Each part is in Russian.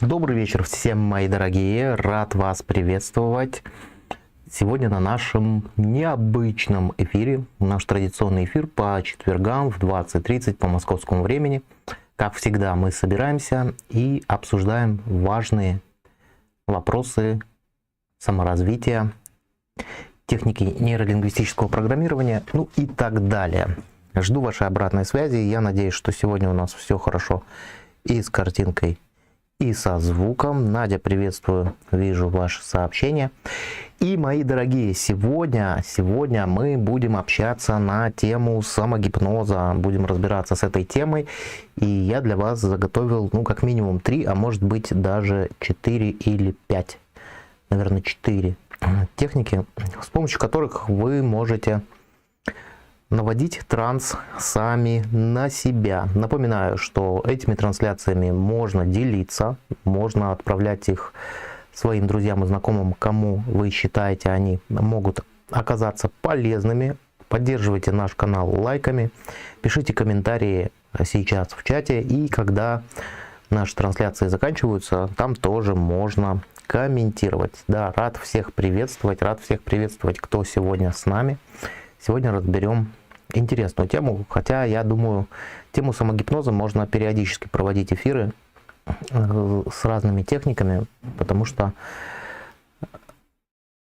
Добрый вечер всем, мои дорогие, рад вас приветствовать. Сегодня на нашем необычном эфире, наш традиционный эфир по четвергам в 20:30 по московскому времени. Как всегда, мы собираемся и обсуждаем важные вопросы саморазвития, техники нейролингвистического программирования, ну и так далее. Жду вашей обратной связи. Я надеюсь, что сегодня у нас все хорошо и с картинкой, и со звуком. Надя, приветствую, вижу ваше сообщение. И, мои дорогие, сегодня мы будем общаться на тему самогипноза, будем разбираться с этой темой. И я для вас заготовил, как минимум 3, а может быть даже 4 или 5, наверное, 4 техники, с помощью которых вы можете наводить транс сами на себя. Напоминаю, что этими трансляциями можно делиться, можно отправлять их своим друзьям и знакомым, кому вы считаете, они могут оказаться полезными. Поддерживайте наш канал лайками, пишите комментарии сейчас в чате, и когда наши трансляции заканчиваются, там тоже можно комментировать. Да, рад всех приветствовать, кто сегодня с нами. Сегодня разберем интересную тему, хотя я думаю, тему самогипноза можно периодически проводить эфиры с разными техниками, потому что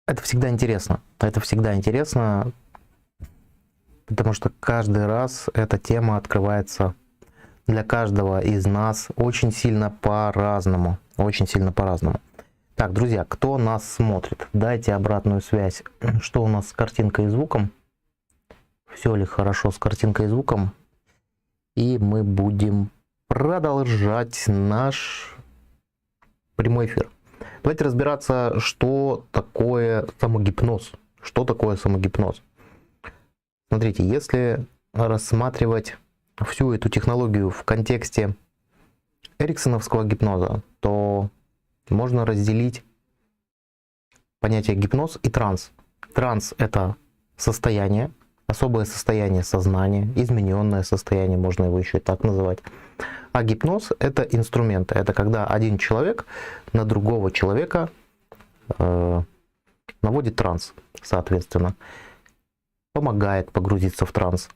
это всегда интересно. Потому что каждый раз эта тема открывается для каждого из нас очень сильно по-разному. Так, друзья, кто нас смотрит, дайте обратную связь, что у нас с картинкой и звуком. Все ли хорошо с картинкой и звуком? И мы будем продолжать наш прямой эфир. Давайте разбираться, что такое самогипноз. Смотрите, если рассматривать всю эту технологию в контексте эриксоновского гипноза, то можно разделить понятие гипноз и транс. Транс — это состояние, особое состояние сознания, измененное состояние, можно его еще и так называть. А гипноз — это инструменты. Это когда один человек на другого человека наводит транс, соответственно, помогает погрузиться в транс.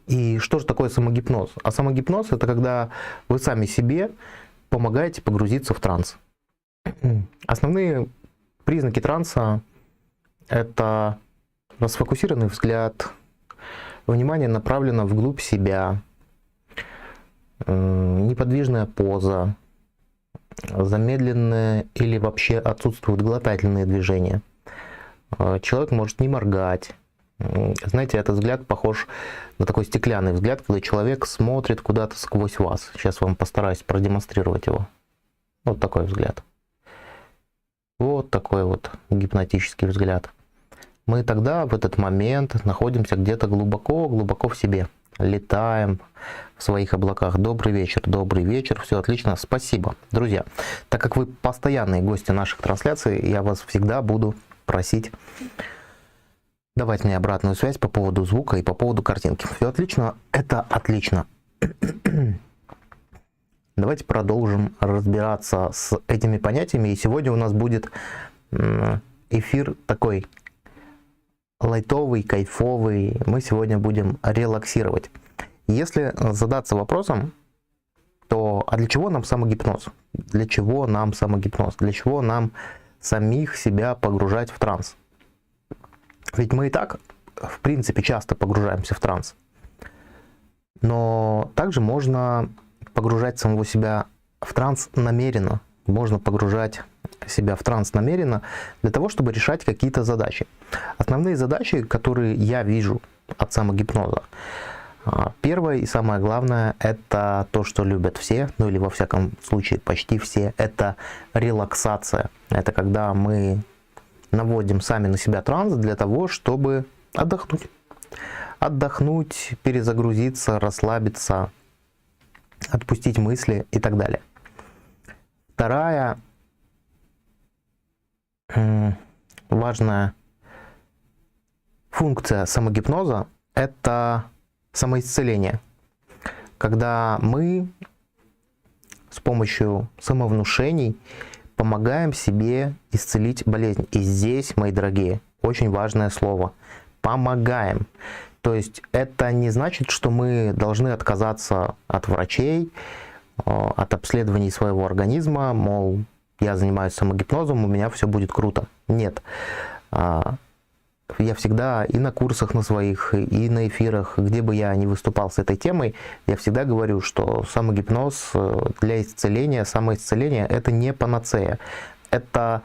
И что же такое самогипноз? А самогипноз — это когда вы сами себе помогаете погрузиться в транс. Основные признаки транса — это расфокусированный взгляд, внимание направлено вглубь себя, неподвижная поза, замедленные или вообще отсутствуют глотательные движения. Человек может не моргать. Знаете, этот взгляд похож на такой стеклянный взгляд, когда человек смотрит куда-то сквозь вас. Сейчас вам постараюсь продемонстрировать его. Вот такой взгляд. Вот такой вот гипнотический взгляд. Мы тогда в этот момент находимся где-то глубоко в себе. Летаем в своих облаках. Добрый вечер, все отлично, спасибо. Друзья, так как вы постоянные гости наших трансляций, я вас всегда буду просить давать мне обратную связь по поводу звука и по поводу картинки. Все отлично? Это отлично. Давайте продолжим разбираться с этими понятиями. И сегодня у нас будет эфир такой лайтовый, кайфовый. Мы сегодня будем релаксировать. Если задаться вопросом, то а для чего нам самогипноз? Для чего нам самих себя погружать в транс? Ведь мы и так, в принципе, часто погружаемся в транс. Но также можно погружать самого себя в транс намеренно. Можно погружать себя в транс намеренно для того, чтобы решать какие-то задачи. Основные задачи, которые я вижу от самогипноза. Первое и самое главное — это то, что любят все, ну или во всяком случае почти все, это релаксация. Это когда мы наводим сами на себя транс для того, чтобы отдохнуть, перезагрузиться, расслабиться, отпустить мысли и так далее. Вторая важная функция самогипноза — это самоисцеление. Когда мы с помощью самовнушений помогаем себе исцелить болезнь. И здесь, мои дорогие, очень важное слово – помогаем. То есть это не значит, что мы должны отказаться от врачей, от обследований своего организма, мол, я занимаюсь самогипнозом, у меня все будет круто. Нет. Я всегда и на курсах на своих, и на эфирах, где бы я ни выступал с этой темой, я всегда говорю, что самогипноз для исцеления, самоисцеление – это не панацея. Это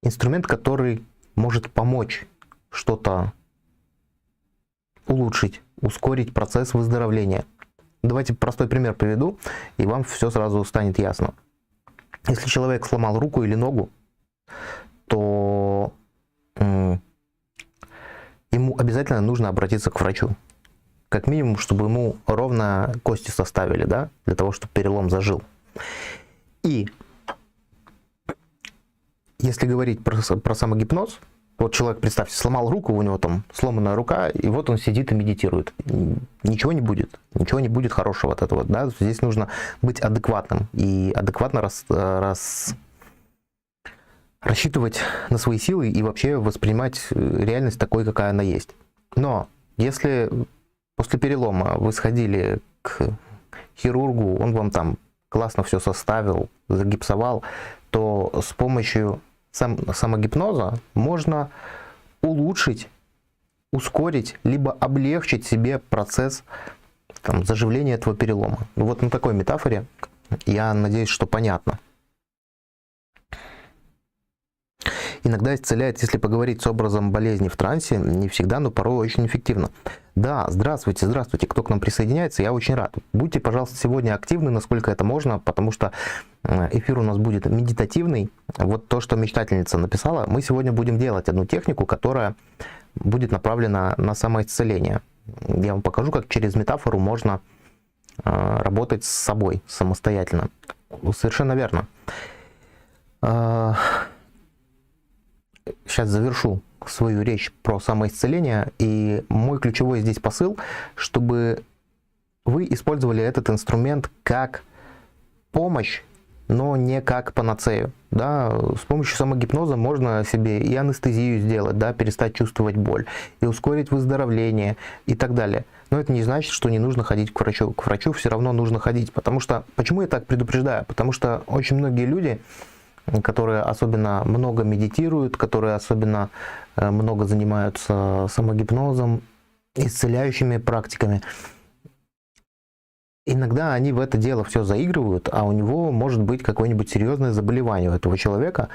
инструмент, который может помочь что-то улучшить, ускорить процесс выздоровления. Давайте простой пример приведу, и вам все сразу станет ясно. Если человек сломал руку или ногу, то ему обязательно нужно обратиться к врачу. Как минимум, чтобы ему ровно кости составили, да, для того, чтобы перелом зажил. И если говорить про самогипноз, вот человек, представьте, сломал руку, у него там сломанная рука, и вот он сидит и медитирует. Ничего не будет хорошего от этого. Да? Здесь нужно быть адекватным и адекватно рассчитывать на свои силы и вообще воспринимать реальность такой, какая она есть. Но если после перелома вы сходили к хирургу, он вам там классно все составил, загипсовал, то с помощью самогипноза можно улучшить, ускорить, либо облегчить себе процесс заживления этого перелома. Вот на такой метафоре, я надеюсь, что понятно. Иногда исцеляет, если поговорить с образом болезни в трансе, не всегда, но порой очень эффективно. Да, здравствуйте, кто к нам присоединяется, я очень рад. Будьте, пожалуйста, сегодня активны, насколько это можно, потому что эфир у нас будет медитативный. Вот то, что мечтательница написала, мы сегодня будем делать одну технику, которая будет направлена на самоисцеление. Я вам покажу, как через метафору можно работать с собой самостоятельно. Совершенно верно. Сейчас завершу свою речь про самоисцеление, и мой ключевой здесь посыл, чтобы вы использовали этот инструмент как помощь, но не как панацею. Да? С помощью самогипноза можно себе и анестезию сделать, да, перестать чувствовать боль, и ускорить выздоровление и так далее. Но это не значит, что не нужно ходить к врачу. К врачу все равно нужно ходить, потому что... Почему я так предупреждаю? Потому что очень многие люди, которые особенно много медитируют, которые особенно много занимаются самогипнозом, исцеляющими практиками, иногда они в это дело все заигрывают, а у него может быть какое-нибудь серьезное заболевание у этого человека,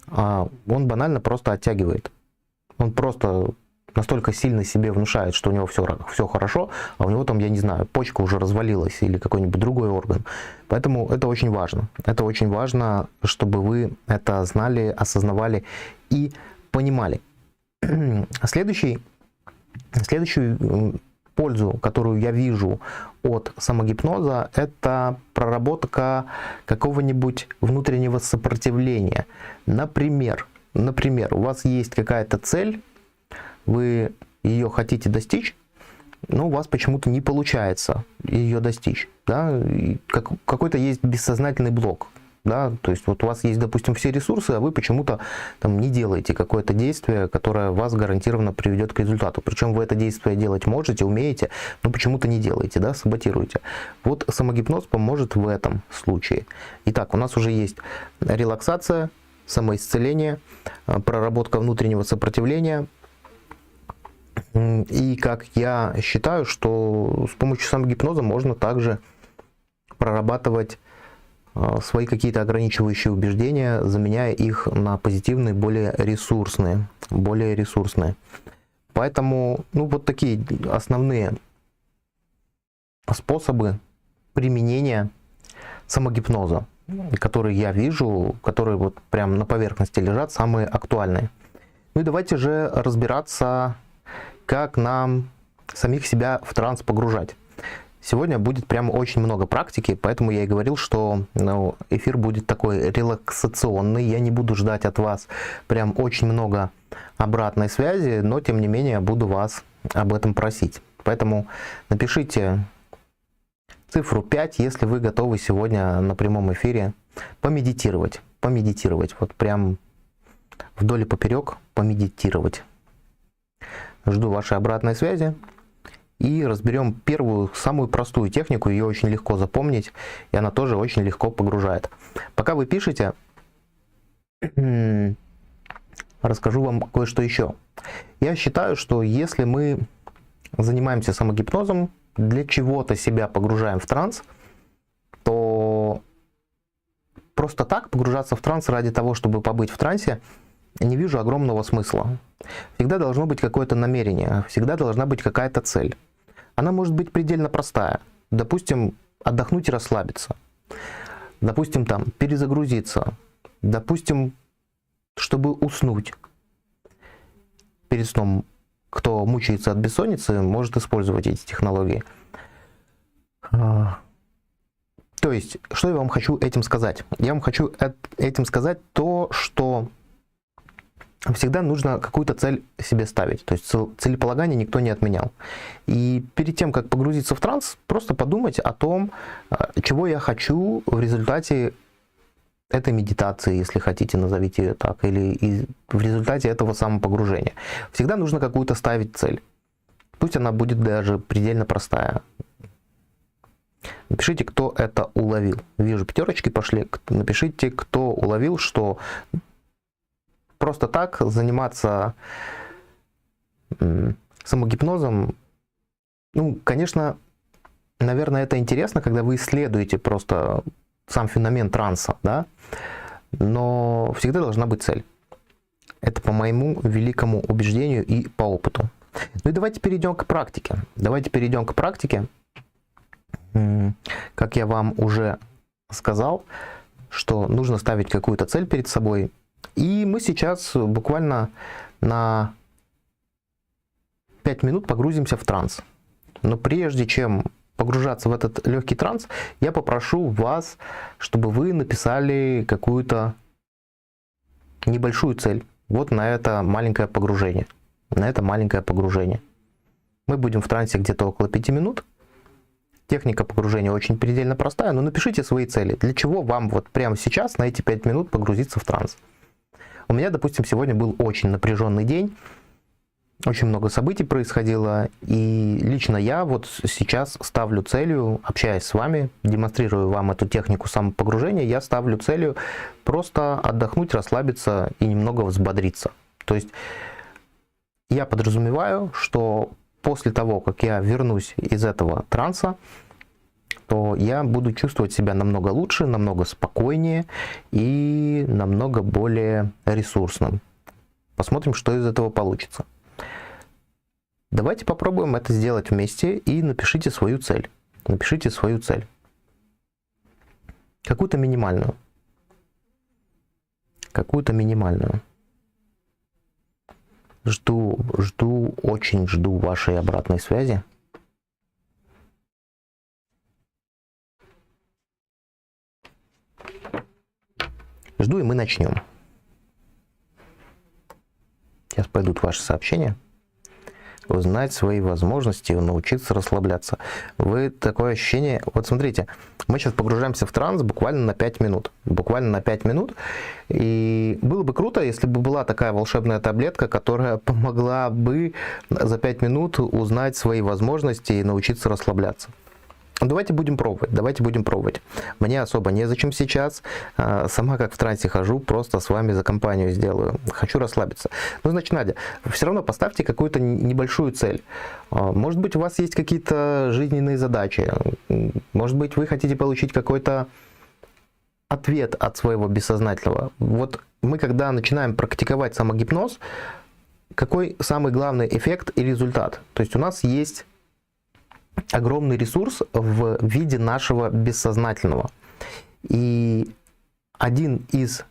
а он банально просто оттягивает. Он просто настолько сильно себе внушает, что у него все хорошо, а у него там, я не знаю, почка уже развалилась или какой-нибудь другой орган. Поэтому это очень важно. Это очень важно, чтобы вы это знали, осознавали и понимали. Следующую пользу, которую я вижу от самогипноза, это проработка какого-нибудь внутреннего сопротивления. Например, у вас есть какая-то цель, вы ее хотите достичь, но у вас почему-то не получается ее достичь. Да? Какой-то есть бессознательный блок. Да? То есть вот у вас есть, допустим, все ресурсы, а вы почему-то там не делаете какое-то действие, которое вас гарантированно приведет к результату. Причем вы это действие делать можете, умеете, но почему-то не делаете, да? Саботируете. Вот самогипноз поможет в этом случае. Итак, у нас уже есть релаксация, самоисцеление, проработка внутреннего сопротивления. И как я считаю, что с помощью самогипноза можно также прорабатывать свои какие-то ограничивающие убеждения, заменяя их на позитивные, более ресурсные. Поэтому, вот такие основные способы применения самогипноза, которые я вижу, которые вот прям на поверхности лежат, самые актуальные. Ну и давайте же разбираться, как нам самих себя в транс погружать. Сегодня будет прям очень много практики, поэтому я и говорил, что эфир будет такой релаксационный. Я не буду ждать от вас прям очень много обратной связи, но тем не менее буду вас об этом просить. Поэтому напишите цифру 5, если вы готовы сегодня на прямом эфире помедитировать. Помедитировать. Вот прям вдоль и поперек помедитировать. Жду вашей обратной связи. И разберем первую, самую простую технику. Ее очень легко запомнить. И она тоже очень легко погружает. Пока вы пишете, расскажу вам кое-что еще. Я считаю, что если мы занимаемся самогипнозом, для чего-то себя погружаем в транс, то просто так погружаться в транс ради того, чтобы побыть в трансе, не вижу огромного смысла. Всегда должно быть какое-то намерение, всегда должна быть какая-то цель. Она может быть предельно простая. Допустим, отдохнуть и расслабиться. Допустим, там, перезагрузиться. Допустим, чтобы уснуть. Перед сном, кто мучается от бессонницы, может использовать эти технологии. То есть, что я вам хочу этим сказать? Я вам хочу этим сказать то, что всегда нужно какую-то цель себе ставить. То есть целеполагание никто не отменял. И перед тем, как погрузиться в транс, просто подумать о том, чего я хочу в результате этой медитации, если хотите, назовите ее так, или в результате этого самопогружения. Всегда нужно какую-то ставить цель. Пусть она будет даже предельно простая. Напишите, кто это уловил. Вижу, пятерочки пошли. Напишите, кто уловил, что просто так заниматься самогипнозом, ну, конечно, наверное, это интересно, когда вы исследуете просто сам феномен транса, да, но всегда должна быть цель. Это по моему великому убеждению и по опыту. Ну и давайте перейдем к практике. Как я вам уже сказал, что нужно ставить какую-то цель перед собой. И мы сейчас буквально на 5 минут погрузимся в транс. Но прежде чем погружаться в этот легкий транс, я попрошу вас, чтобы вы написали какую-то небольшую цель. Вот на это маленькое погружение. Мы будем в трансе где-то около 5 минут. Техника погружения очень предельно простая, но напишите свои цели. Для чего вам вот прямо сейчас на эти 5 минут погрузиться в транс? У меня, допустим, сегодня был очень напряженный день. Очень много событий происходило, и лично я вот сейчас ставлю целью, общаясь с вами, демонстрирую вам эту технику самопогружения, я ставлю целью просто отдохнуть, расслабиться и немного взбодриться. То есть я подразумеваю, что после того, как я вернусь из этого транса, то я буду чувствовать себя намного лучше, намного спокойнее и намного более ресурсным. Посмотрим, что из этого получится. Давайте попробуем это сделать вместе и напишите свою цель. Какую-то минимальную. Очень жду вашей обратной связи. Жду, и мы начнем. Сейчас пойдут ваши сообщения. Узнать свои возможности, научиться расслабляться. Вы такое ощущение... Вот смотрите, мы сейчас погружаемся в транс буквально на 5 минут. И было бы круто, если бы была такая волшебная таблетка, которая помогла бы за 5 минут узнать свои возможности и научиться расслабляться. Давайте будем пробовать. Мне особо незачем сейчас. Сама как в трансе хожу, просто с вами за компанию сделаю. Хочу расслабиться. Ну, значит, Надя, все равно поставьте какую-то небольшую цель. Может быть, у вас есть какие-то жизненные задачи. Может быть, вы хотите получить какой-то ответ от своего бессознательного. Вот мы, когда начинаем практиковать самогипноз, какой самый главный эффект и результат? То есть у нас есть огромный ресурс в виде нашего бессознательного. И один из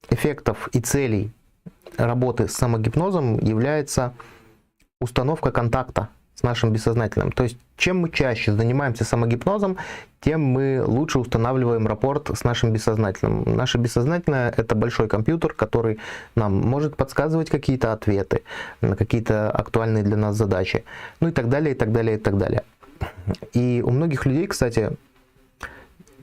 эффектов и целей работы с самогипнозом является установка контакта с нашим бессознательным. То есть чем мы чаще занимаемся самогипнозом, тем мы лучше устанавливаем рапорт с нашим бессознательным. Наше бессознательное – это большой компьютер, который нам может подсказывать какие-то ответы на какие-то актуальные для нас задачи, ну и так далее, и так далее, и так далее. И у многих людей, кстати,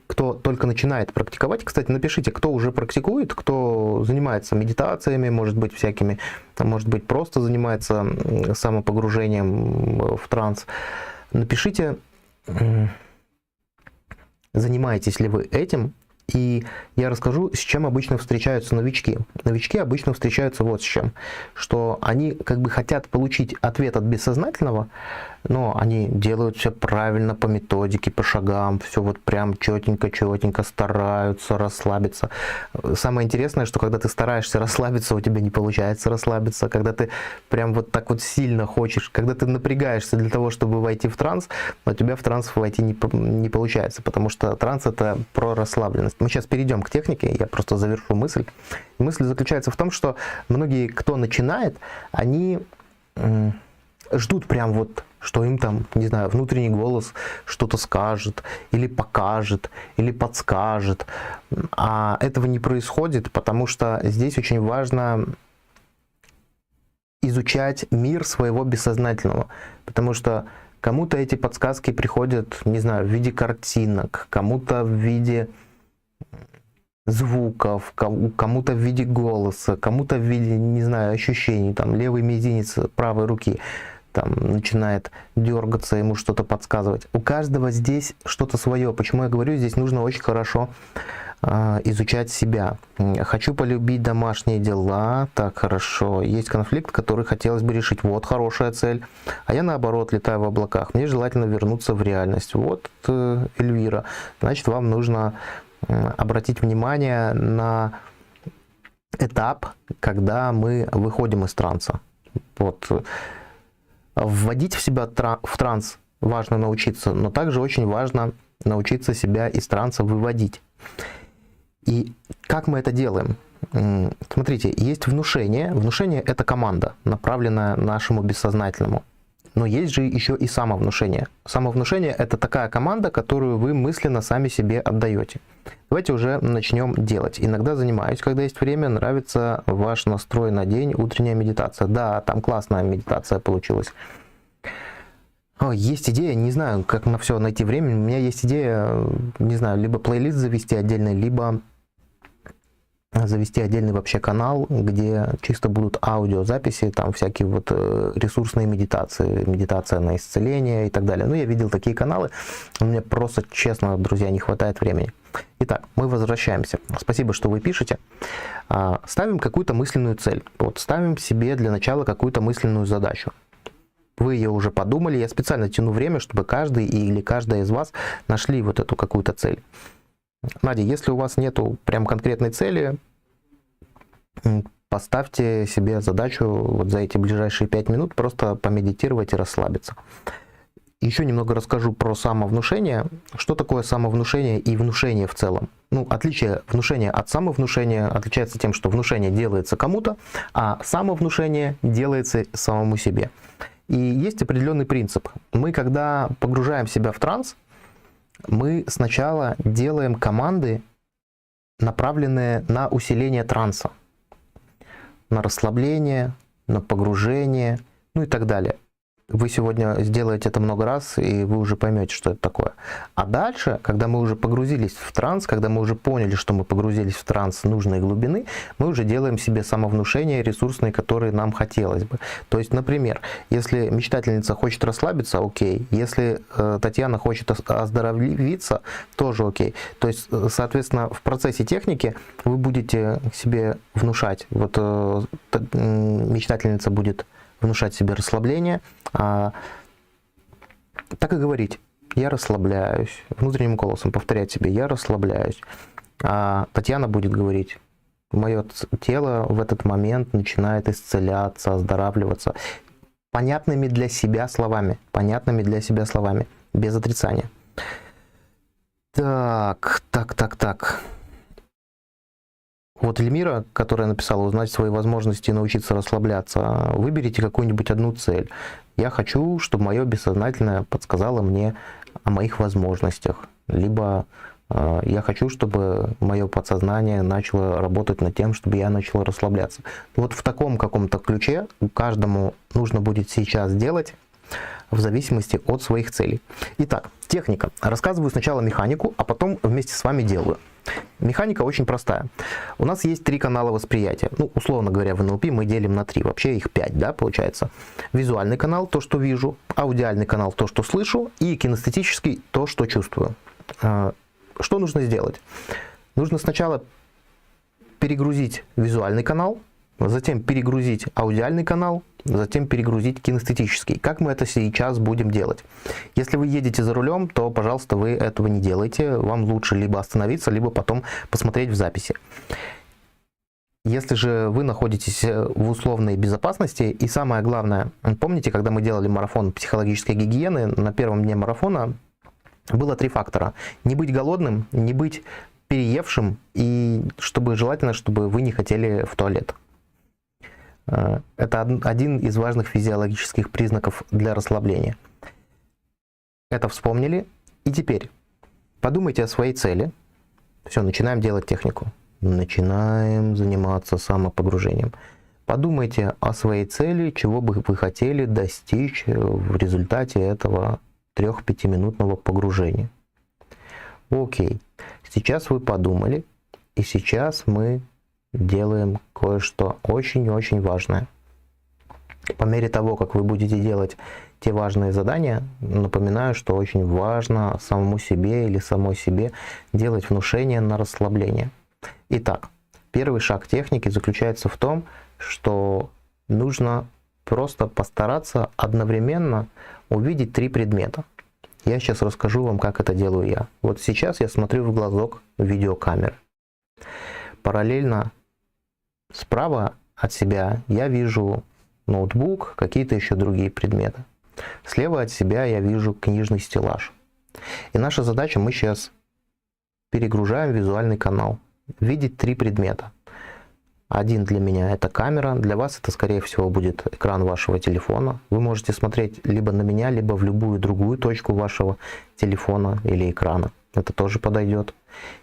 кто только начинает практиковать, кстати, напишите, кто уже практикует, кто занимается медитациями, может быть, всякими, может быть, просто занимается самопогружением в транс. Напишите, занимаетесь ли вы этим, и я расскажу, с чем обычно встречаются новички. Новички обычно встречаются вот с чем, что они как бы хотят получить ответ от бессознательного, но они делают все правильно по методике, по шагам, все вот прям четенько, стараются расслабиться. Самое интересное, что когда ты стараешься расслабиться, у тебя не получается расслабиться. Когда ты прям вот так вот сильно хочешь, когда ты напрягаешься для того, чтобы войти в транс, у тебя в транс войти не получается, потому что транс — это про расслабленность. Мы сейчас перейдем к технике, я просто завершу мысль. Мысль заключается в том, что многие, кто начинает, они ждут прям вот, что им там, не знаю, внутренний голос что-то скажет, или покажет, или подскажет. А этого не происходит, потому что здесь очень важно изучать мир своего бессознательного. Потому что кому-то эти подсказки приходят, не знаю, в виде картинок, кому-то в виде звуков, кому-то в виде голоса, кому-то в виде, не знаю, ощущений, там, левый мизинец правой руки там начинает дергаться, ему что-то подсказывать. У каждого здесь что-то свое. Почему я говорю, здесь нужно очень хорошо изучать себя. Хочу полюбить домашние дела. Так, хорошо. Есть конфликт, который хотелось бы решить. Вот хорошая цель. А я наоборот летаю в облаках. Мне желательно вернуться в реальность. Вот, Эльвира. Значит, вам нужно обратить внимание на этап, когда мы выходим из транса. Вот. Вводить в себя в транс важно научиться, но также очень важно научиться себя из транса выводить. И как мы это делаем? Смотрите, есть внушение. Внушение — это команда, направленная нашему бессознательному. Но есть же еще и самовнушение. Самовнушение — это такая команда, которую вы мысленно сами себе отдаете. Давайте уже начнем делать. Иногда занимаюсь, когда есть время. Нравится ваш настрой на день, утренняя медитация. Да, там классная медитация получилась. Есть идея, не знаю, как на все найти время. У меня есть идея, не знаю, либо плейлист завести отдельный, либо завести отдельный вообще канал, где чисто будут аудиозаписи, там всякие вот ресурсные медитации, медитация на исцеление и так далее. Ну, я видел такие каналы, у меня просто, честно, друзья, не хватает времени. Итак, мы возвращаемся. Спасибо, что вы пишете. Ставим какую-то мысленную цель. Вот ставим себе для начала какую-то мысленную задачу. Вы ее уже подумали, я специально тяну время, чтобы каждый или каждая из вас нашли вот эту какую-то цель. Надя, если у вас нету прям конкретной цели, поставьте себе задачу вот за эти ближайшие 5 минут просто помедитировать и расслабиться. Еще немного расскажу про самовнушение. Что такое самовнушение и внушение в целом? Ну, отличие внушения от самовнушения отличается тем, что внушение делается кому-то, а самовнушение делается самому себе. И есть определенный принцип. Мы, когда погружаем себя в транс, мы сначала делаем команды, направленные на усиление транса, на расслабление, на погружение, ну и так далее. Вы сегодня сделаете это много раз, и вы уже поймете, что это такое. А дальше, когда мы уже погрузились в транс, когда мы уже поняли, что мы погрузились в транс нужной глубины, мы уже делаем себе самовнушения ресурсные, которые нам хотелось бы. То есть, например, если мечтательница хочет расслабиться, окей. Если Татьяна хочет оздоровиться, тоже окей. То есть, соответственно, в процессе техники вы будете себе внушать. Вот мечтательница будет внушать себе расслабление, так и говорить: я расслабляюсь, внутренним голосом повторять себе: я расслабляюсь. А Татьяна будет говорить: мое тело в этот момент начинает исцеляться, оздоравливаться. Понятными для себя словами, без отрицания. Так. Вот Эльмира, которая написала: узнать свои возможности и научиться расслабляться. Выберите какую-нибудь одну цель. Я хочу, чтобы мое бессознательное подсказало мне о моих возможностях, либо я хочу, чтобы мое подсознание начало работать над тем, чтобы я начал расслабляться. Вот в таком каком-то ключе каждому нужно будет сейчас делать в зависимости от своих целей. Итак, техника. Рассказываю сначала механику, а потом вместе с вами делаю. Механика очень простая. У нас есть 3 канала восприятия. Ну, условно говоря, в НЛП мы делим на 3. Вообще их 5, да, получается. Визуальный канал, то, что вижу. Аудиальный канал, то, что слышу. И кинестетический, то, что чувствую. Что нужно сделать? Нужно сначала перегрузить визуальный канал, затем перегрузить аудиальный канал, затем перегрузить кинестетический. Как мы это сейчас будем делать? Если вы едете за рулем, то, пожалуйста, вы этого не делайте. Вам лучше либо остановиться, либо потом посмотреть в записи. Если же вы находитесь в условной безопасности, и самое главное, помните, когда мы делали марафон психологической гигиены, на первом дне марафона было 3 фактора. Не быть голодным, не быть переевшим, и желательно, чтобы вы не хотели в туалет. Это один из важных физиологических признаков для расслабления. Это вспомнили. И теперь подумайте о своей цели. Все, начинаем делать технику. Начинаем заниматься самопогружением. Подумайте о своей цели, чего бы вы хотели достичь в результате этого 3-5-минутного погружения. Окей. Сейчас вы подумали, и сейчас мы делаем кое-что очень-очень важное. По мере того, как вы будете делать те важные задания, напоминаю, что очень важно самому себе или самой себе делать внушение на расслабление. Итак, первый шаг техники заключается в том, что нужно просто постараться одновременно увидеть 3 предмета. Я сейчас расскажу вам, как это делаю я. Вот сейчас я смотрю в глазок видеокамеры. Параллельно справа от себя я вижу ноутбук, какие-то еще другие предметы. Слева от себя я вижу книжный стеллаж. И наша задача, мы сейчас перегружаем визуальный канал. Видеть 3 предмета. Один для меня это камера, для вас это, скорее всего, будет экран вашего телефона. Вы можете смотреть либо на меня, либо в любую другую точку вашего телефона или экрана. Это тоже подойдет.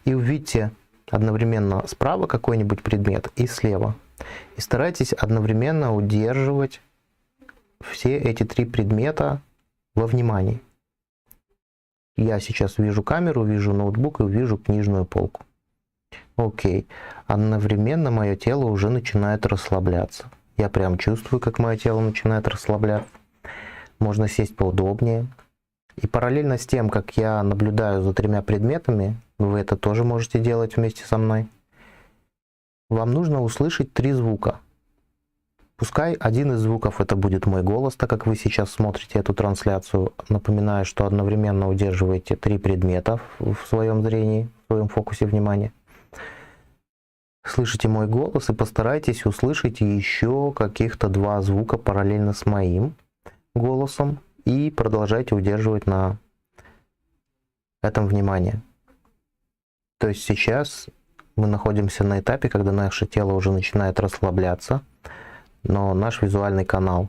И увидите одновременно справа какой-нибудь предмет и слева. И старайтесь одновременно удерживать все эти 3 предмета во внимании. Я сейчас вижу камеру, вижу ноутбук и вижу книжную полку. Окей. Одновременно мое тело уже начинает расслабляться. Я прям чувствую, как мое тело начинает расслабляться. Можно сесть поудобнее. И параллельно с тем, как я наблюдаю за 3 предметами, вы это тоже можете делать вместе со мной. Вам нужно услышать 3 звука. Пускай один из звуков это будет мой голос, так как вы сейчас смотрите эту трансляцию. Напоминаю, что одновременно удерживаете 3 предмета в своем зрении, в своем фокусе внимания. Слышите мой голос и постарайтесь услышать еще каких-то 2 звука параллельно с моим голосом и продолжайте удерживать на этом внимание. То есть сейчас мы находимся на этапе, когда наше тело уже начинает расслабляться, но наш визуальный канал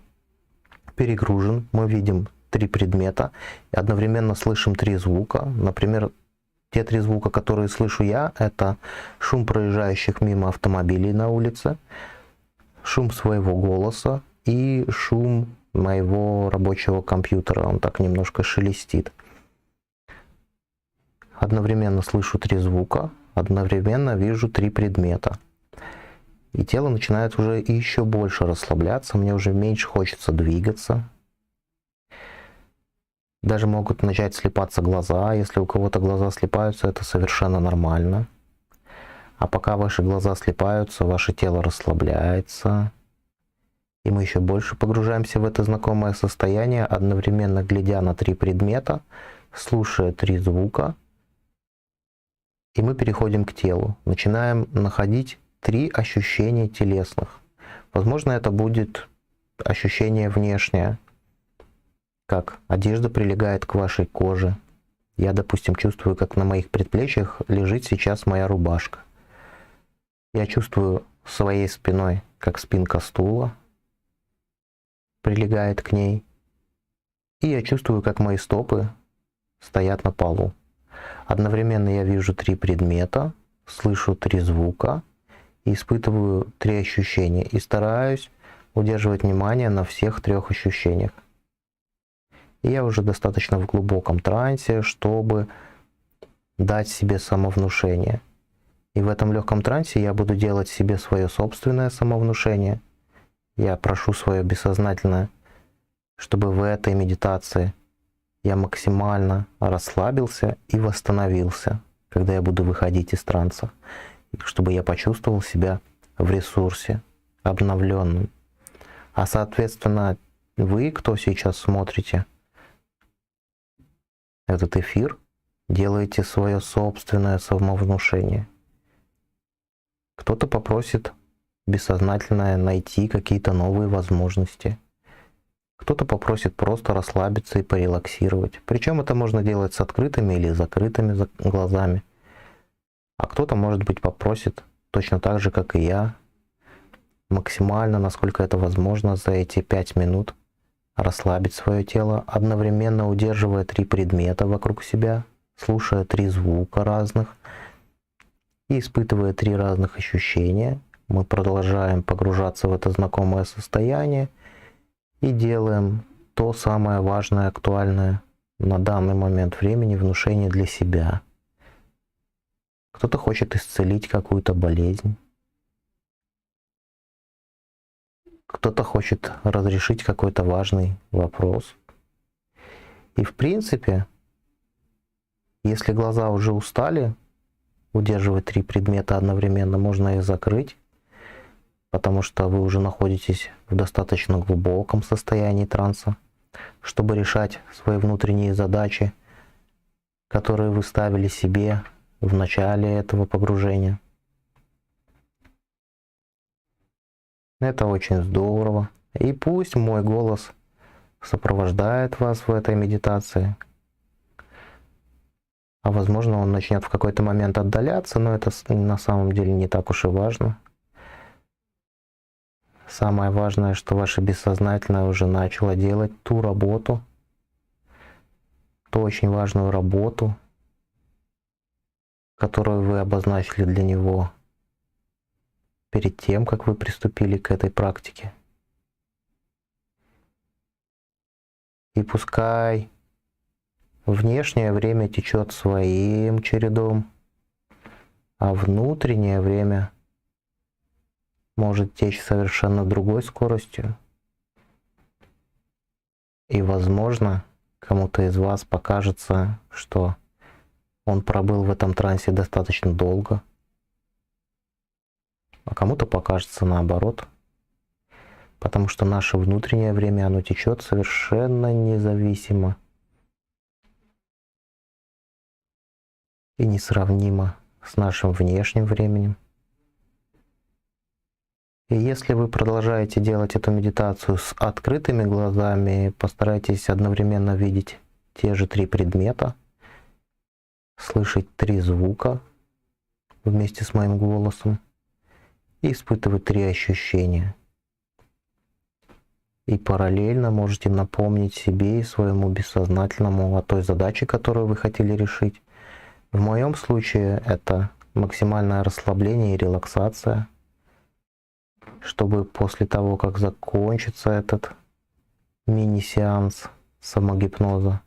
перегружен. Мы видим 3 предмета и одновременно слышим 3 звука. Например, те 3 звука, которые слышу я, это шум проезжающих мимо автомобилей на улице, шум своего голоса и шум моего рабочего компьютера. Он так немножко шелестит. Одновременно слышу 3 звука, одновременно вижу 3 предмета. И тело начинает уже еще больше расслабляться, мне уже меньше хочется двигаться. Даже могут начать слипаться глаза. Если у кого-то глаза слипаются, это совершенно нормально. А пока ваши глаза слипаются, ваше тело расслабляется. И мы еще больше погружаемся в это знакомое состояние, одновременно глядя на 3 предмета, слушая 3 звука. И мы переходим к телу. Начинаем находить 3 ощущения телесных. Возможно, это будет ощущение внешнее, как одежда прилегает к вашей коже. Я, допустим, чувствую, как на моих предплечьях лежит сейчас моя рубашка. Я чувствую своей спиной, как спинка стула прилегает к ней. И я чувствую, как мои стопы стоят на полу. Одновременно я вижу 3 предмета, слышу 3 звука и испытываю 3 ощущения. И стараюсь удерживать внимание на всех 3 ощущениях. И я уже достаточно в глубоком трансе, чтобы дать себе самовнушение. И в этом легком трансе я буду делать себе свое собственное самовнушение. Я прошу свое бессознательное, чтобы в этой медитации я максимально расслабился и восстановился, когда я буду выходить из транса, чтобы я почувствовал себя в ресурсе, обновленным. А соответственно, вы, кто сейчас смотрите этот эфир, делаете свое собственное самовнушение. Кто-то попросит бессознательно найти какие-то новые возможности. Кто-то попросит просто расслабиться и порелаксировать. Причем это можно делать с открытыми или закрытыми глазами. А кто-то, может быть, попросит точно так же, как и я, максимально, насколько это возможно, за эти 5 минут расслабить свое тело, одновременно удерживая 3 предмета вокруг себя, слушая 3 звука разных и испытывая 3 разных ощущения. Мы продолжаем погружаться в это знакомое состояние и делаем то самое важное, актуальное на данный момент времени внушение для себя. Кто-то хочет исцелить какую-то болезнь. Кто-то хочет разрешить какой-то важный вопрос. И в принципе, если глаза уже устали удерживать 3 предмета одновременно, можно их закрыть, потому что вы уже находитесь в достаточно глубоком состоянии транса, чтобы решать свои внутренние задачи, которые вы ставили себе в начале этого погружения. Это очень здорово. И пусть мой голос сопровождает вас в этой медитации. А возможно, он начнет в какой-то момент отдаляться, но это на самом деле не так уж и важно. Самое важное, что ваше бессознательное уже начало делать ту работу, ту очень важную работу, которую вы обозначили для него перед тем, как вы приступили к этой практике. И пускай внешнее время течет своим чередом, а внутреннее время может течь совершенно другой скоростью. И, возможно, кому-то из вас покажется, что он пробыл в этом трансе достаточно долго, а кому-то покажется наоборот, потому что наше внутреннее время, оно течет совершенно независимо и несравнимо с нашим внешним временем. И если вы продолжаете делать эту медитацию с открытыми глазами, постарайтесь одновременно видеть те же 3 предмета, слышать 3 звука вместе с моим голосом и испытывать 3 ощущения. И параллельно можете напомнить себе и своему бессознательному о той задаче, которую вы хотели решить. В моем случае это максимальное расслабление и релаксация, чтобы после того, как закончится этот мини-сеанс самогипноза,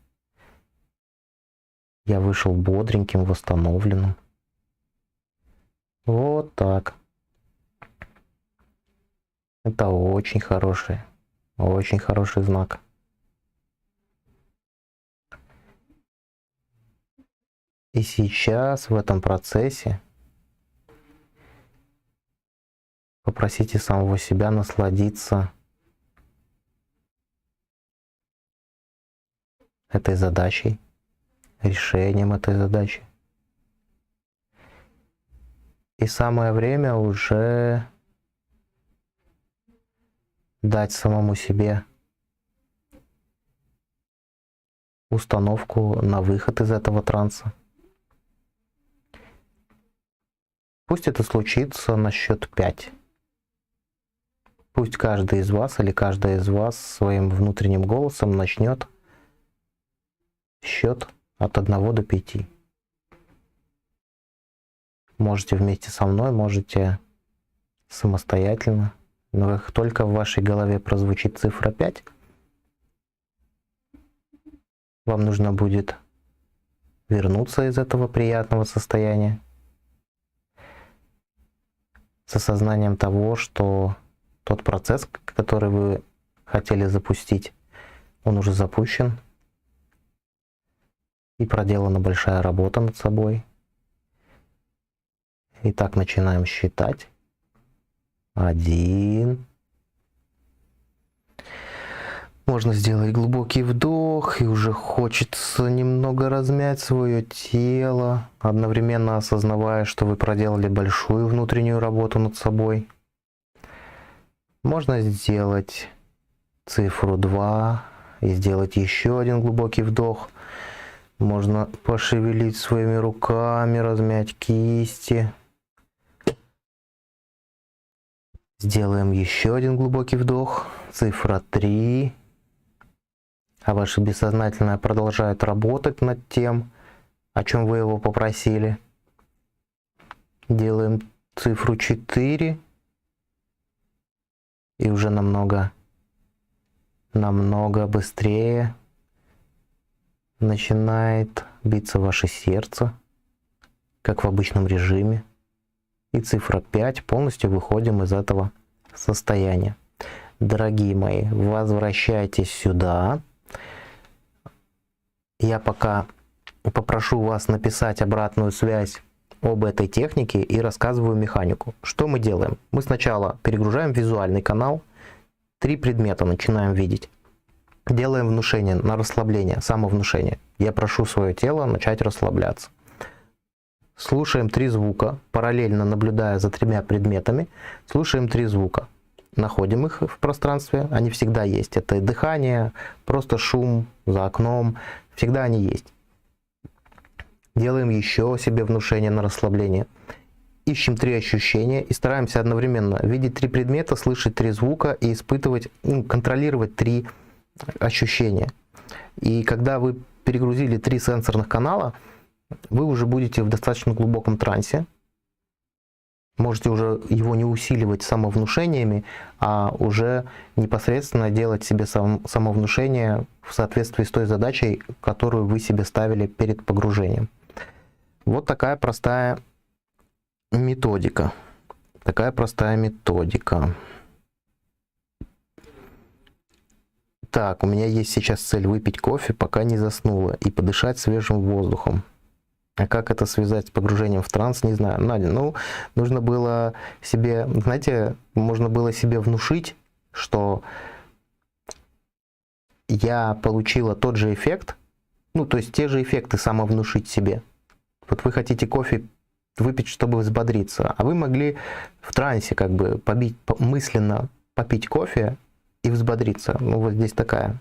я вышел бодреньким, восстановленным. Вот так. Это очень хороший знак. И сейчас в этом процессе попросите самого себя насладиться этой задачей, решением этой задачи. И самое время уже дать самому себе установку на выход из этого транса. Пусть это случится на счет 5. Пусть каждый из вас или каждая из вас своим внутренним голосом начнет счет от 1 до 5. Можете вместе со мной, можете самостоятельно. Но как только в вашей голове прозвучит цифра 5, вам нужно будет вернуться из этого приятного состояния с осознанием того, что тот процесс, который вы хотели запустить, он уже запущен, и проделана большая работа над собой. Итак, начинаем считать. 1. Можно сделать глубокий вдох, и уже хочется немного размять свое тело, одновременно осознавая, что вы проделали большую внутреннюю работу над собой. Можно сделать цифру 2 и сделать еще один глубокий вдох. Можно пошевелить своими руками, размять кисти. Сделаем еще один глубокий вдох. Цифра 3. А ваше бессознательное продолжает работать над тем, о чем вы его попросили. Делаем цифру 4. И уже намного быстрее начинает биться ваше сердце, как в обычном режиме. И цифра 5. Полностью выходим из этого состояния. Дорогие мои, возвращайтесь сюда. Я пока попрошу вас написать обратную связь об этой технике и рассказываю механику. Что мы делаем? Мы сначала перегружаем визуальный канал. 3 предмета начинаем видеть. Делаем внушение на расслабление, самовнушение. Я прошу свое тело начать расслабляться. Слушаем 3 звука, параллельно наблюдая за 3 предметами. Слушаем 3 звука. Находим их в пространстве, они всегда есть. Это дыхание, просто шум за окном, всегда они есть. Делаем еще себе внушение на расслабление. Ищем 3 ощущения и стараемся одновременно видеть 3 предмета, слышать 3 звука и испытывать, контролировать 3 ощущения. И когда вы перегрузили 3 сенсорных канала, вы уже будете в достаточно глубоком трансе. Можете уже его не усиливать самовнушениями, а уже непосредственно делать себе самовнушение в соответствии с той задачей, которую вы себе ставили перед погружением. Вот такая простая методика. Так, у меня есть сейчас цель выпить кофе, пока не заснула, и подышать свежим воздухом. А как это связать с погружением в транс, не знаю. Надя, нужно было себе, знаете, можно было себе внушить, что я получила тот же эффект, то есть те же эффекты самовнушить себе. Вот вы хотите кофе выпить, чтобы взбодриться, а вы могли в трансе мысленно попить кофе и взбодриться. Вот здесь такая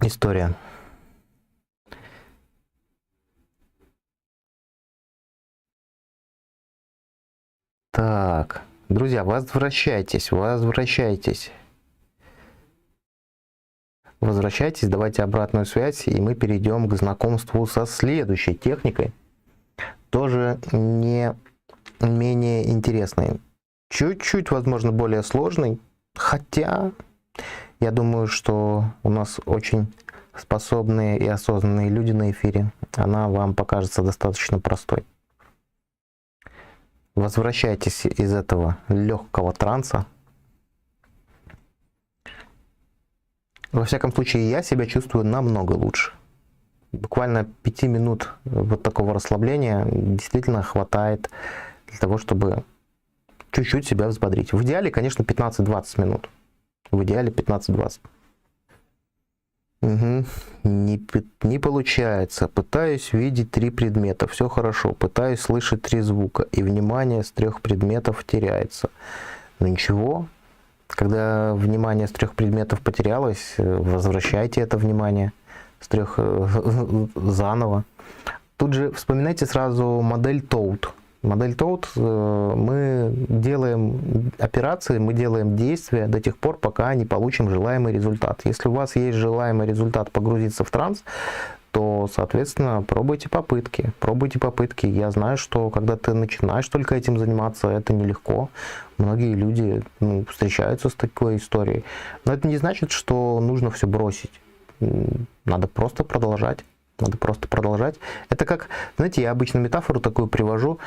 история. Так, друзья, возвращайтесь. Возвращайтесь, давайте обратную связь, и мы перейдем к знакомству со следующей техникой. Тоже не менее интересной. Чуть-чуть, возможно, более сложной. Хотя, я думаю, что у нас очень способные и осознанные люди на эфире. Она вам покажется достаточно простой. Возвращайтесь из этого легкого транса. Во всяком случае, я себя чувствую намного лучше. Буквально 5 минут вот такого расслабления действительно хватает для того, чтобы чуть-чуть себя взбодрить. В идеале, конечно, 15-20 минут. В идеале 15-20. Не получается. Пытаюсь видеть 3 предмета. Все хорошо. Пытаюсь слышать 3 звука. И внимание с 3 предметов теряется. Но ничего. Когда внимание с 3 предметов потерялось, возвращайте это внимание с 3 заново. Тут же вспоминайте сразу модель Toad. Модель ТОУТ, мы делаем операции, мы делаем действия до тех пор, пока не получим желаемый результат. Если у вас есть желаемый результат погрузиться в транс, то, соответственно, пробуйте попытки. Пробуйте попытки. Я знаю, что когда ты начинаешь только этим заниматься, это нелегко. Многие люди встречаются с такой историей. Но это не значит, что нужно все бросить. Надо просто продолжать. Надо просто продолжать. Это как, знаете, я обычно метафору такую привожу.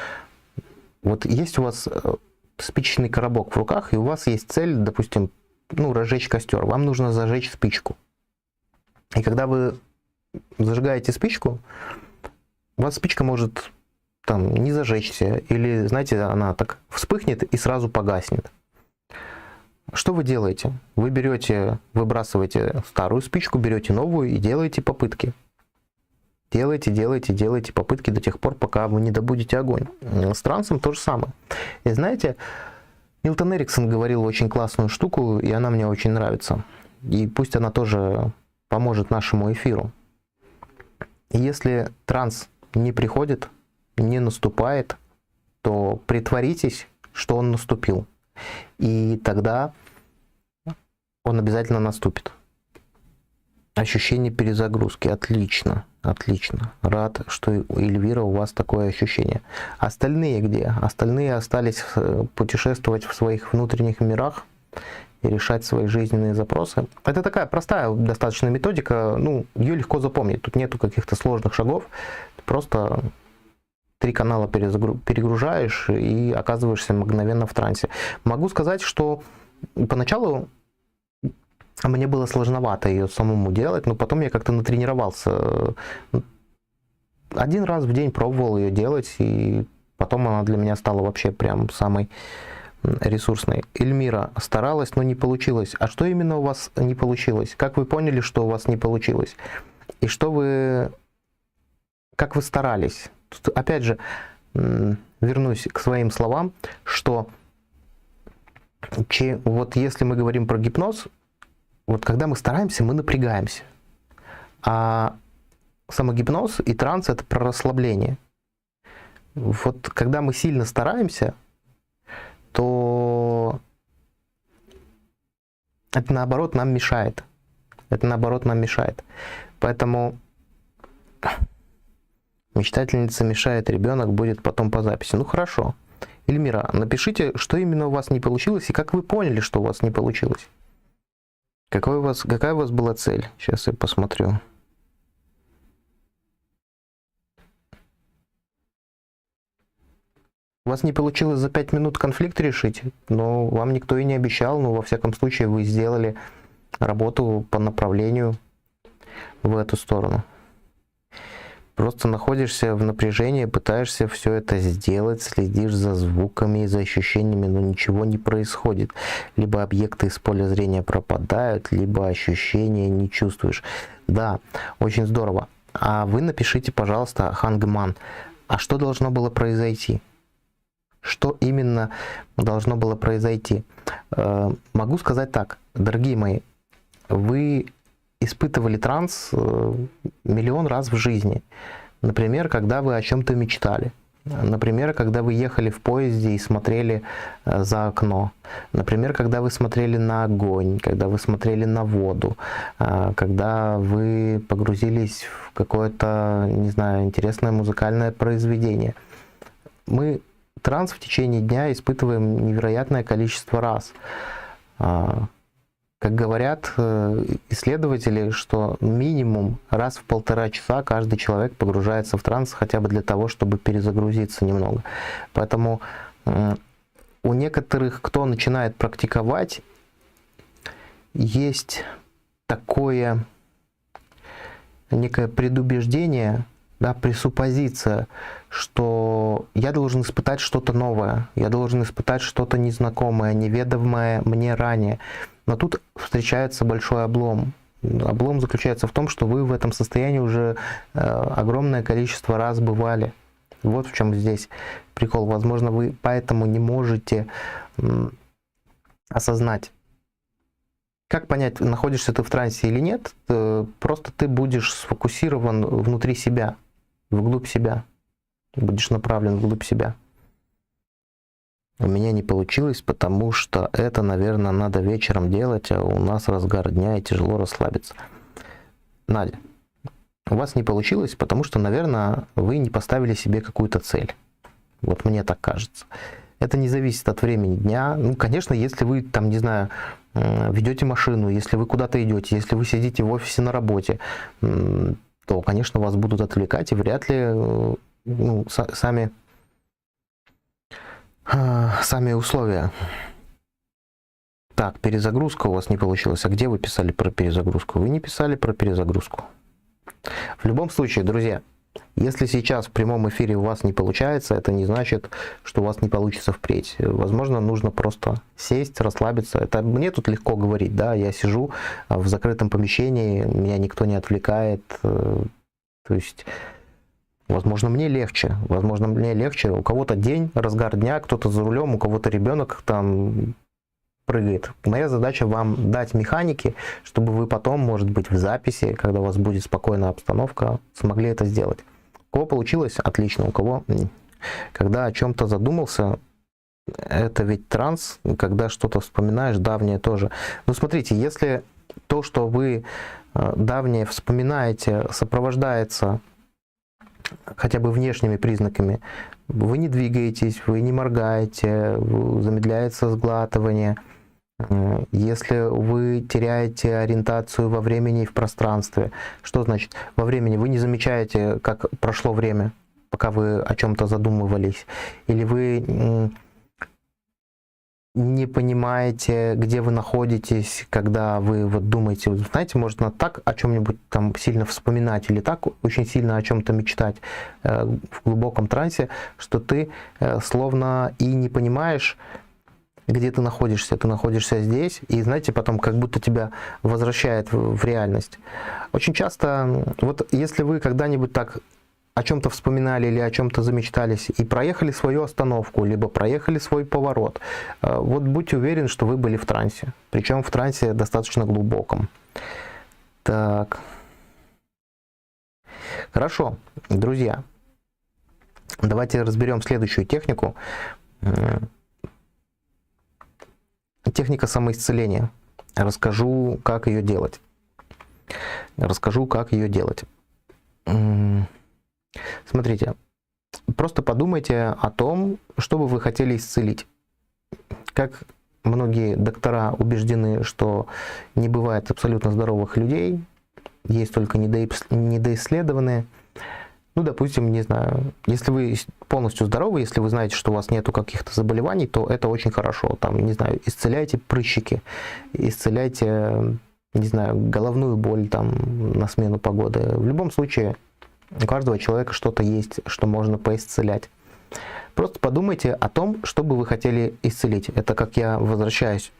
Вот есть у вас спичечный коробок в руках, и у вас есть цель, допустим, разжечь костер. Вам нужно зажечь спичку. И когда вы зажигаете спичку, у вас спичка может там не зажечься, или, знаете, она так вспыхнет и сразу погаснет. Что вы делаете? Вы выбрасываете старую спичку, берете новую и делаете попытки. Делайте попытки до тех пор, пока вы не добудете огонь. С трансом то же самое. И знаете, Милтон Эриксон говорил очень классную штуку, и она мне очень нравится. И пусть она тоже поможет нашему эфиру. Если транс не приходит, не наступает, то притворитесь, что он наступил. И тогда он обязательно наступит. Ощущение перезагрузки. Отлично. Отлично. Рад, что у Эльвира у вас такое ощущение. Остальные где? Остальные остались путешествовать в своих внутренних мирах и решать свои жизненные запросы. Это такая простая достаточно методика. Ее легко запомнить. Тут нету каких-то сложных шагов. Просто 3 канала перегружаешь и оказываешься мгновенно в трансе. Могу сказать, что поначалу мне было сложновато ее самому делать, но потом я как-то натренировался. 1 раз в день пробовал ее делать, и потом она для меня стала вообще прям самой ресурсной. Эльмира старалась, но не получилось. А что именно у вас не получилось? Как вы поняли, что у вас не получилось? И как вы старались? Тут, опять же, вернусь к своим словам, что вот если мы говорим про гипноз, вот когда мы стараемся, мы напрягаемся. А самогипноз и транс — это про расслабление. Вот когда мы сильно стараемся, то это наоборот нам мешает. Поэтому мечтательница мешает, ребенок будет потом по записи. Хорошо. Эльмира, напишите, что именно у вас не получилось и как вы поняли, что у вас не получилось. Какая у вас была цель? Сейчас я посмотрю. У вас не получилось за 5 минут конфликт решить, но вам никто и не обещал, но во всяком случае вы сделали работу по направлению в эту сторону. Просто находишься в напряжении, пытаешься все это сделать, следишь за звуками, за ощущениями, но ничего не происходит. Либо объекты из поля зрения пропадают, либо ощущения не чувствуешь. Да, очень здорово. А вы напишите, пожалуйста, Хангман, а что должно было произойти? Что именно должно было произойти? Могу сказать так, дорогие мои, вы испытывали транс миллион раз в жизни. Например, когда вы о чем-то мечтали. Например, когда вы ехали в поезде и смотрели за окно. Например, когда вы смотрели на огонь, когда вы смотрели на воду, когда вы погрузились в какое-то, не знаю, интересное музыкальное произведение. Мы транс в течение дня испытываем невероятное количество раз. Как говорят исследователи, что минимум раз в 1,5 часа каждый человек погружается в транс хотя бы для того, чтобы перезагрузиться немного. Поэтому у некоторых, кто начинает практиковать, есть такое некое предубеждение, да, пресуппозиция, что я должен испытать что-то новое, я должен испытать что-то незнакомое, неведомое мне ранее. Но тут встречается большой облом. Облом заключается в том, что вы в этом состоянии уже огромное количество раз бывали. Вот в чем здесь прикол. Возможно, вы поэтому не можете осознать. Как понять, находишься ты в трансе или нет? Просто ты будешь сфокусирован внутри себя, вглубь себя. Будешь направлен вглубь себя. У меня не получилось, потому что это, наверное, надо вечером делать, а у нас разгар дня и тяжело расслабиться. Надя, у вас не получилось, потому что, наверное, вы не поставили себе какую-то цель. Вот мне так кажется. Это не зависит от времени дня. Ну, конечно, если вы, там, не знаю, ведете машину, если вы куда-то идете, если вы сидите в офисе на работе, то, конечно, вас будут отвлекать, и вряд ли сами условия. Так, перезагрузка у вас не получилась. А где вы писали про перезагрузку? Вы не писали про перезагрузку. В любом случае, друзья, если сейчас в прямом эфире у вас не получается, это не значит, что у вас не получится впредь. Возможно, нужно просто сесть, расслабиться. Это мне тут легко говорить, да, я сижу в закрытом помещении, меня никто не отвлекает. То есть, возможно, мне легче. У кого-то день, разгар дня, кто-то за рулем, у кого-то ребенок там прыгает. Моя задача вам дать механики, чтобы вы потом, может быть, в записи, когда у вас будет спокойная обстановка, смогли это сделать. У кого получилось? Отлично. У кого, когда о чем-то задумался, это ведь транс, когда что-то вспоминаешь, давнее тоже. Но смотрите, если то, что вы давнее вспоминаете, сопровождается хотя бы внешними признаками, вы не двигаетесь, вы не моргаете, замедляется сглатывание, если вы теряете ориентацию во времени и в пространстве, что значит во времени? Вы не замечаете, как прошло время, пока вы о чем-то задумывались, или вы не понимаете, где вы находитесь, когда вы вот думаете, знаете, можно так о чем-нибудь там сильно вспоминать или так очень сильно о чем-то мечтать в глубоком трансе, что ты словно и не понимаешь, где ты находишься здесь, и, знаете, потом как будто тебя возвращает в реальность. Очень часто, вот если вы когда-нибудь так о чем-то вспоминали или о чем-то замечтались и проехали свою остановку, либо проехали свой поворот, вот будьте уверены, что вы были в трансе, причем в трансе достаточно глубоком. Так. Хорошо, друзья, давайте разберем следующую технику. Техника самоисцеления. Расскажу, как ее делать. Смотрите, просто подумайте о том, что бы вы хотели исцелить. Как многие доктора убеждены, что не бывает абсолютно здоровых людей, есть только недоисследованные. Ну, допустим, не знаю, если вы полностью здоровы, если вы знаете, что у вас нету каких-то заболеваний, то это очень хорошо. Там, не знаю, исцеляйте прыщики, исцеляйте, не знаю, головную боль там на смену погоды. В любом случае, у каждого человека что-то есть, что можно поисцелять. Просто подумайте о том, что бы вы хотели исцелить. Это как я возвращаюсь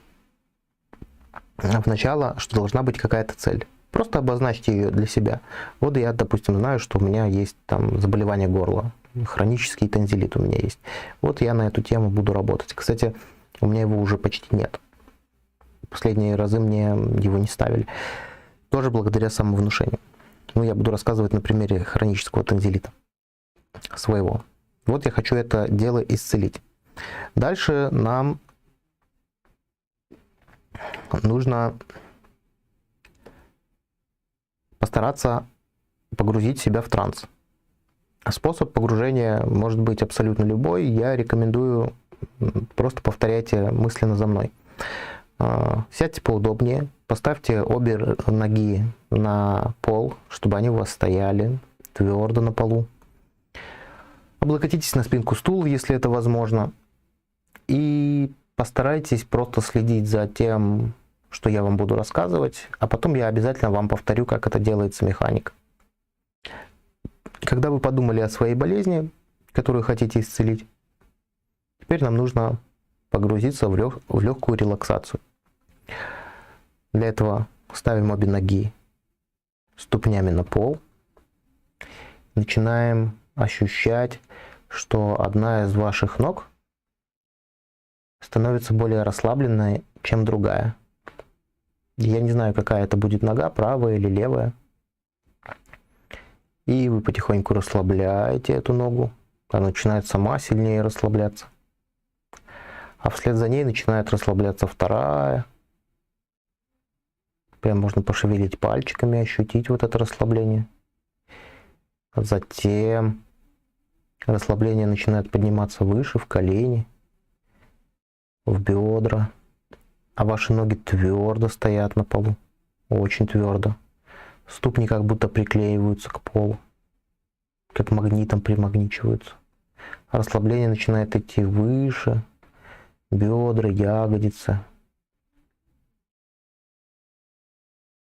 в начало, что должна быть какая-то цель. Просто обозначьте ее для себя. Вот я, допустим, знаю, что у меня есть там заболевание горла, хронический тонзиллит у меня есть. Вот я на эту тему буду работать. Кстати, у меня его уже почти нет. Последние разы мне его не ставили. Тоже благодаря самовнушению. Ну, я буду рассказывать на примере хронического тонзиллита своего. Вот я хочу это дело исцелить. Дальше нам нужно постараться погрузить себя в транс. Способ погружения может быть абсолютно любой. Я рекомендую просто повторяйте мысленно за мной. Сядьте поудобнее, поставьте обе ноги на пол, чтобы они у вас стояли твердо на полу. Облокотитесь на спинку стула, если это возможно. И постарайтесь просто следить за тем, что я вам буду рассказывать, а потом я обязательно вам повторю, как это делается механик. Когда вы подумали о своей болезни, которую хотите исцелить, теперь нам нужно погрузиться в легкую релаксацию. Для этого ставим обе ноги ступнями на пол. Начинаем ощущать, что одна из ваших ног становится более расслабленной, чем другая. Я не знаю, какая это будет нога, правая или левая. И вы потихоньку расслабляете эту ногу. Она начинает сама сильнее расслабляться. А вслед за ней начинает расслабляться вторая. Прям можно пошевелить пальчиками, ощутить вот это расслабление. Затем расслабление начинает подниматься выше, в колени, в бедра. А ваши ноги твердо стоят на полу. Очень твердо. Ступни как будто приклеиваются к полу. Как магнитом примагничиваются. Расслабление начинает идти выше. Бедра, ягодицы.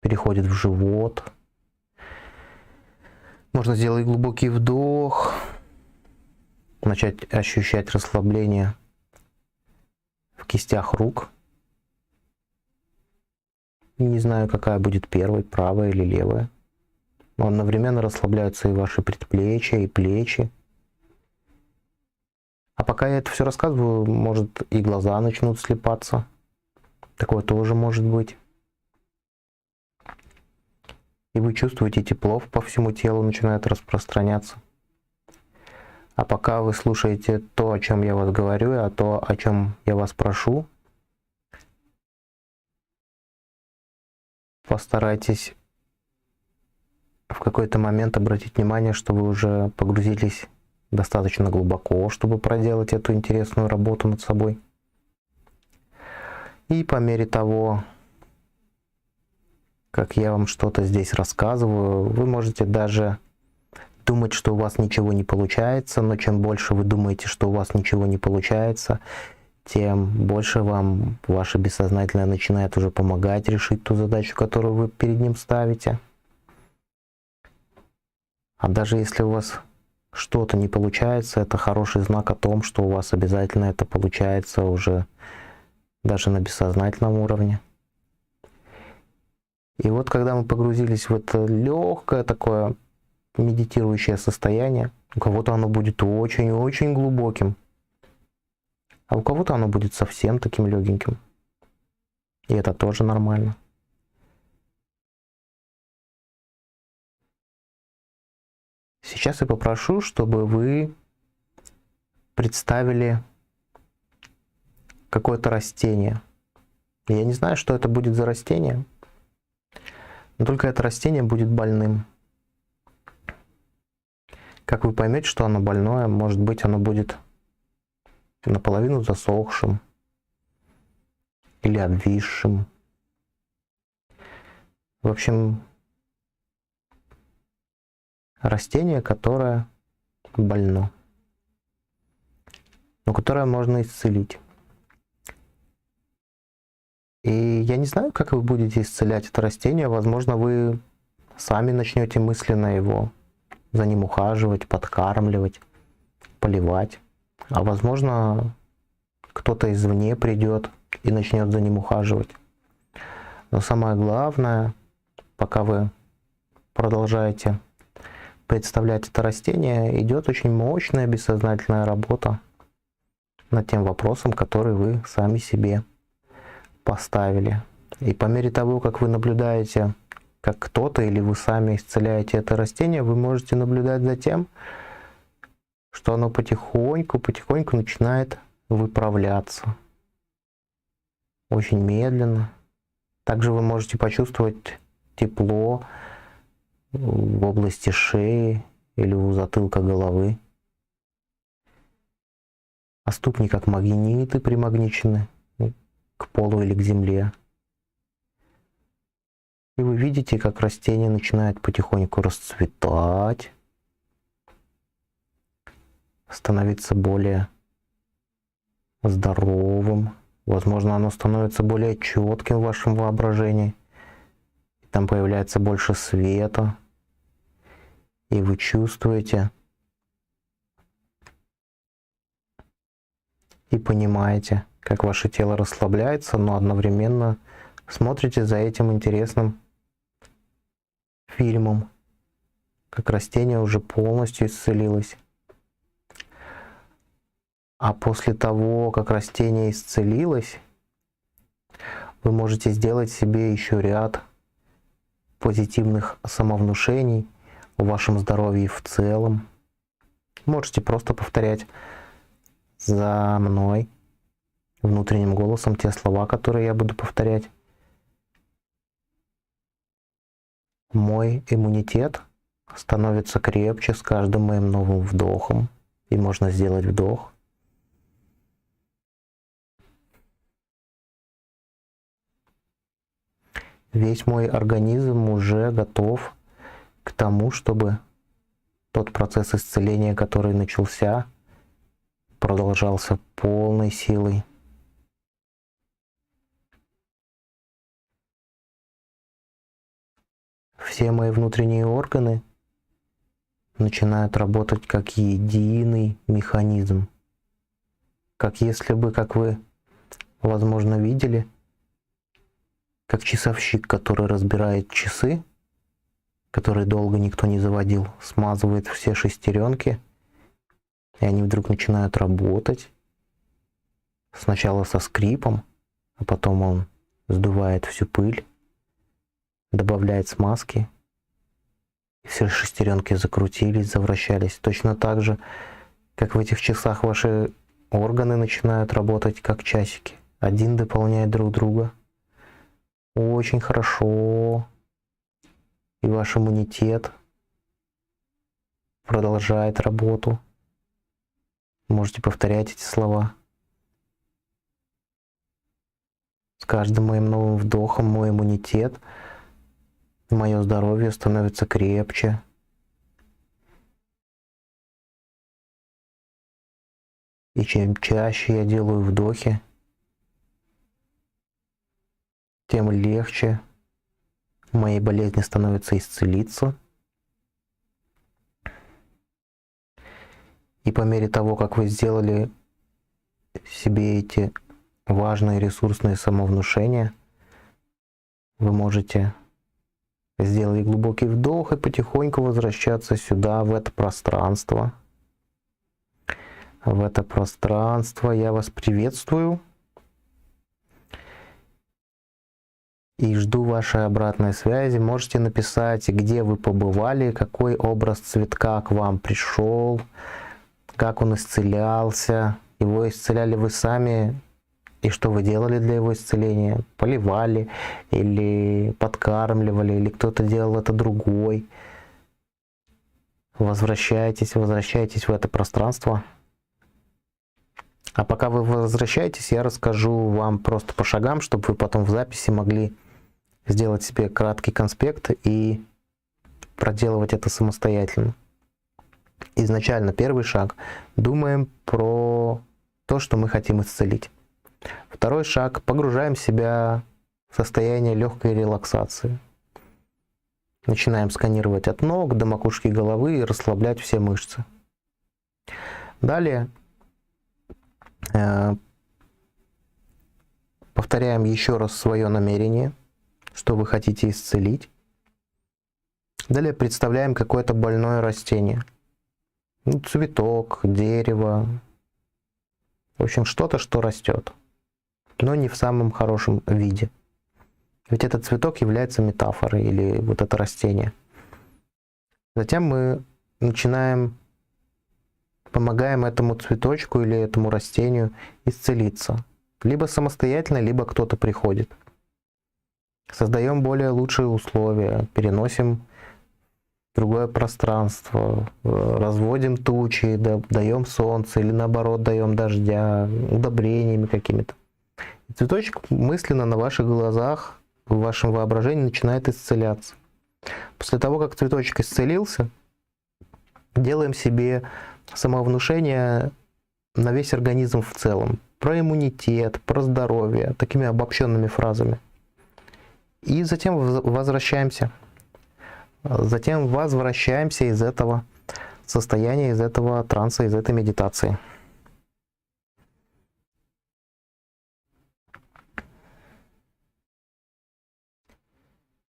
Переходит в живот. Можно сделать глубокий вдох. Начать ощущать расслабление в кистях рук. Не знаю, какая будет первой, правая или левая. Но одновременно расслабляются и ваши предплечья, и плечи. А пока я это все рассказываю, может и глаза начнут слипаться. Такое тоже может быть. И вы чувствуете тепло по всему телу, начинает распространяться. А пока вы слушаете то, о чем я вас говорю, а то, о чем я вас прошу, постарайтесь в какой-то момент обратить внимание, что вы уже погрузились достаточно глубоко, чтобы проделать эту интересную работу над собой. И по мере того, как я вам что-то здесь рассказываю, вы можете даже думать, что у вас ничего не получается, но чем больше вы думаете, что у вас ничего не получается, тем больше вам ваше бессознательное начинает уже помогать решить ту задачу, которую вы перед ним ставите. А даже если у вас что-то не получается, это хороший знак о том, что у вас обязательно это получается уже даже на бессознательном уровне. И вот когда мы погрузились в это легкое такое медитирующее состояние, у кого-то оно будет очень-очень глубоким, а у кого-то оно будет совсем таким легеньким. И это тоже нормально. Сейчас я попрошу, чтобы вы представили какое-то растение. Я не знаю, что это будет за растение, но только это растение будет больным. Как вы поймете, что оно больное, может быть, оно будет наполовину засохшим или обвисшим. В общем, растение, которое больно, но которое можно исцелить. И я не знаю, как вы будете исцелять это растение. Возможно, вы сами начнете мысленно его за ним ухаживать, подкармливать, поливать. А возможно, кто-то извне придет и начнет за ним ухаживать. Но самое главное, пока вы продолжаете представлять это растение, идет очень мощная бессознательная работа над тем вопросом, который вы сами себе поставили. И по мере того, как вы наблюдаете, как кто-то или вы сами исцеляете это растение, вы можете наблюдать за тем, что оно потихоньку начинает выправляться. Очень медленно. Также вы можете почувствовать тепло в области шеи или у затылка головы. А ступни как магниты примагничены к полу или к земле. И вы видите, как растение начинает потихоньку расцветать, становиться более здоровым. Возможно, оно становится более четким в вашем воображении. И там появляется больше света. И вы чувствуете и понимаете, как ваше тело расслабляется, но одновременно смотрите за этим интересным фильмом, как растение уже полностью исцелилось. А после того, как растение исцелилось, вы можете сделать себе еще ряд позитивных самовнушений о вашем здоровье в целом. Можете просто повторять за мной внутренним голосом те слова, которые я буду повторять. Мой иммунитет становится крепче с каждым моим новым вдохом. И можно сделать вдох. Весь мой организм уже готов к тому, чтобы тот процесс исцеления, который начался, продолжался полной силой. Все мои внутренние органы начинают работать как единый механизм. Как если бы, как вы, возможно, видели, как часовщик, который разбирает часы, который долго никто не заводил, смазывает все шестеренки, и они вдруг начинают работать. Сначала со скрипом, а потом он сдувает всю пыль, добавляет смазки, и все шестеренки закрутились, завращались. Точно так же, как в этих часах ваши органы начинают работать как часики. Один дополняет друг друга. Очень хорошо. И ваш иммунитет продолжает работу. Можете повторять эти слова. С каждым моим новым вдохом мой иммунитет, мое здоровье становится крепче. И чем чаще я делаю вдохи, тем легче моей болезни становится исцелиться. И по мере того, как вы сделали себе эти важные ресурсные самовнушения, вы можете сделать глубокий вдох и потихоньку возвращаться сюда, в это пространство. В это пространство я вас приветствую. И жду вашей обратной связи. Можете написать, где вы побывали, какой образ цветка к вам пришел, как он исцелялся, его исцеляли вы сами, и что вы делали для его исцеления, поливали или подкармливали, или кто-то делал это другой. Возвращайтесь в это пространство. А пока вы возвращаетесь, я расскажу вам просто по шагам, чтобы вы потом в записи могли сделать себе краткий конспект и проделывать это самостоятельно. Изначально первый шаг. Думаем про то, что мы хотим исцелить. Второй шаг. Погружаем себя в состояние легкой релаксации. Начинаем сканировать от ног до макушки головы и расслаблять все мышцы. Далее повторяем еще раз свое намерение, что вы хотите исцелить. Далее представляем какое-то больное растение. Цветок, дерево. В общем, что-то, что растет, но не в самом хорошем виде. Ведь этот цветок является метафорой, или вот это растение. Затем мы помогаем этому цветочку или этому растению исцелиться. Либо самостоятельно, либо кто-то приходит. Создаем более лучшие условия, переносим в другое пространство, разводим тучи, даем солнце или наоборот даем дождя, удобрениями какими-то. И цветочек мысленно на ваших глазах, в вашем воображении начинает исцеляться. После того, как цветочек исцелился, делаем себе самовнушение на весь организм в целом. Про иммунитет, про здоровье, такими обобщенными фразами. И затем возвращаемся. Затем возвращаемся из этого состояния, из этого транса, из этой медитации.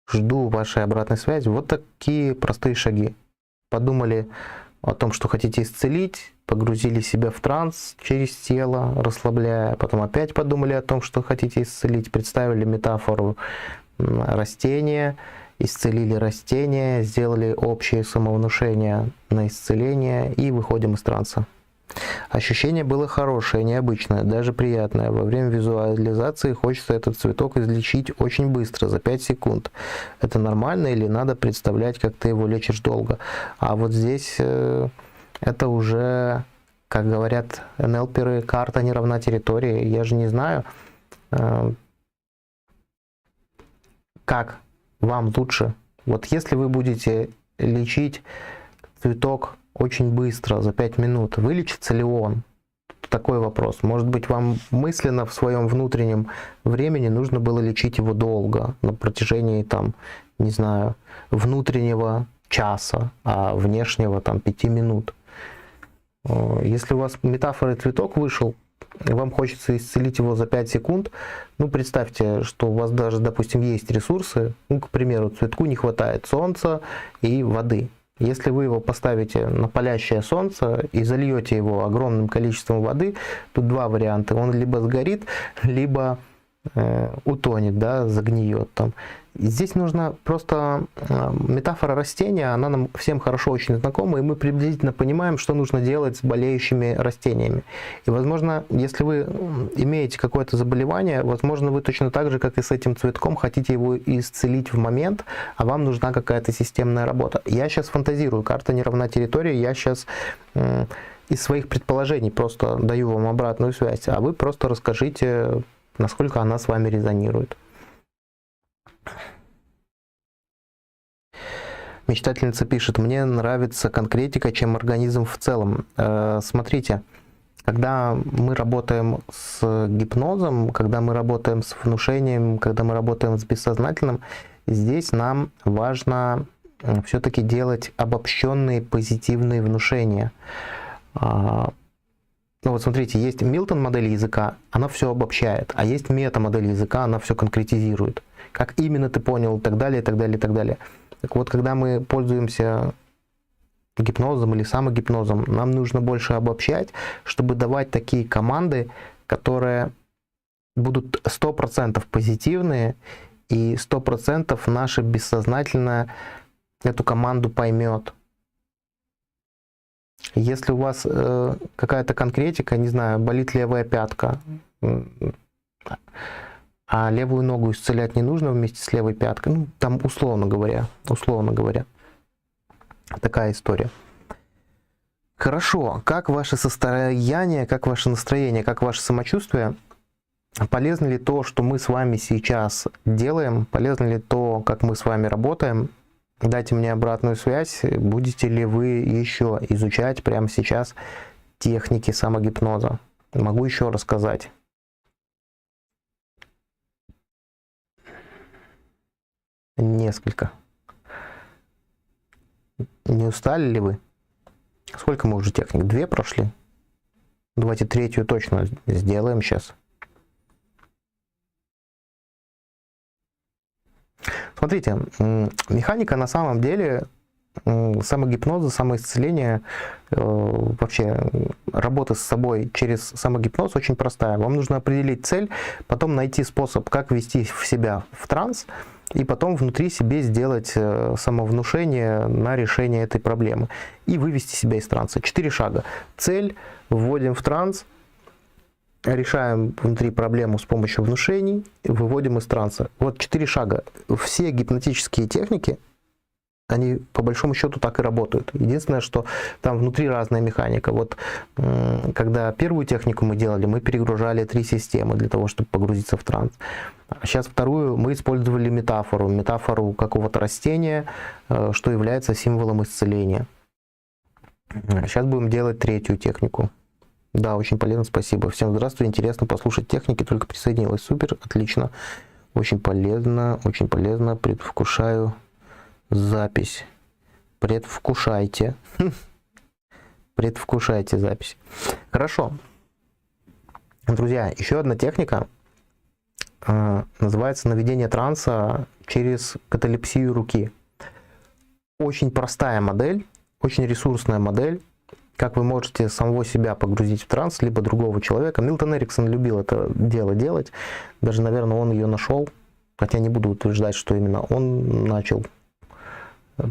Жду вашей обратной связи. Вот такие простые шаги. Подумали о том, что хотите исцелить, погрузили себя в транс через тело, расслабляя. Потом опять подумали о том, что хотите исцелить, представили метафору растения, исцелили растение, сделали общее самовнушение на исцеление и выходим из транса. Ощущение было хорошее, необычное, даже приятное. Во время визуализации хочется этот цветок излечить очень быстро, за 5 секунд. Это нормально или надо представлять, как ты его лечишь долго? А вот здесь это уже, как говорят НЛперы, карта не равна территории. Я же не знаю, как вам лучше. Вот если вы будете лечить цветок очень быстро, за 5 минут, вылечится ли он? Такой вопрос. Может быть, вам мысленно в своем внутреннем времени нужно было лечить его долго, на протяжении, там, не знаю, внутреннего часа, а внешнего, там, 5 минут. Если у вас метафорой цветок вышел, и вам хочется исцелить его за 5 секунд, ну, представьте, что у вас даже, допустим, есть ресурсы, ну, к примеру, цветку не хватает солнца и воды. Если вы его поставите на палящее солнце и зальете его огромным количеством воды, тут два варианта. Он либо сгорит, либо утонет, да, загниет там. И здесь нужно просто метафора растения, она нам всем хорошо очень знакома, и мы приблизительно понимаем, что нужно делать с болеющими растениями. И, возможно, если вы имеете какое-то заболевание, возможно, вы точно так же, как и с этим цветком, хотите его исцелить в момент, а вам нужна какая-то системная работа. Я сейчас фантазирую, карта не равна территории, я сейчас из своих предположений просто даю вам обратную связь, а вы просто расскажите, насколько она с вами резонирует. Мечтательница пишет: мне нравится конкретика, чем организм в целом. Смотрите, когда мы работаем с гипнозом, когда мы работаем с внушением, когда мы работаем с бессознательным, здесь нам важно все-таки делать обобщенные позитивные внушения. Ну вот смотрите, есть Милтон модель языка, она все обобщает, а есть мета-модель языка, она все конкретизирует. Как именно ты понял, и так далее, и так далее, и так далее. Так вот, когда мы пользуемся гипнозом или самогипнозом, нам нужно больше обобщать, чтобы давать такие команды, которые будут 100% позитивные, и 100% наше бессознательное эту команду поймет. Если у вас какая-то конкретика, не знаю, болит левая пятка, а левую ногу исцелять не нужно вместе с левой пяткой, ну, там условно говоря, такая история. Хорошо, как ваше состояние, как ваше настроение, как ваше самочувствие? Полезно ли то, что мы с вами сейчас делаем? Полезно ли то, как мы с вами работаем? Дайте мне обратную связь. Будете ли вы еще изучать прямо сейчас техники самогипноза? Могу еще рассказать. Несколько. Не устали ли вы? Сколько мы уже техник? 2 прошли? Давайте 3-ю точно сделаем сейчас. Смотрите, механика на самом деле самогипноза, самоисцеления, вообще работа с собой через самогипноз очень простая. Вам нужно определить цель, потом найти способ, как ввести себя в транс, и потом внутри себе сделать самовнушение на решение этой проблемы и вывести себя из транса. 4 шага. Цель, вводим в транс, решаем внутри проблему с помощью внушений, выводим из транса. Вот 4 шага. Все гипнотические техники, они по большому счету так и работают. Единственное, что там внутри разная механика. Вот когда первую технику мы делали, мы перегружали 3 системы для того, чтобы погрузиться в транс. А сейчас вторую мы использовали метафору какого-то растения, что является символом исцеления. Сейчас будем делать 3-ю технику. Да, очень полезно, спасибо. Всем здравствуйте, интересно послушать техники, только присоединилась. Супер, отлично. Очень полезно, предвкушаю запись. Предвкушайте. Предвкушайте запись. Хорошо. Друзья, еще одна техника называется наведение транса через каталепсию руки. Очень простая модель, очень ресурсная модель. Как вы можете самого себя погрузить в транс, либо другого человека. Милтон Эриксон любил это дело делать. Даже, наверное, он ее нашел. Хотя не буду утверждать, что именно он начал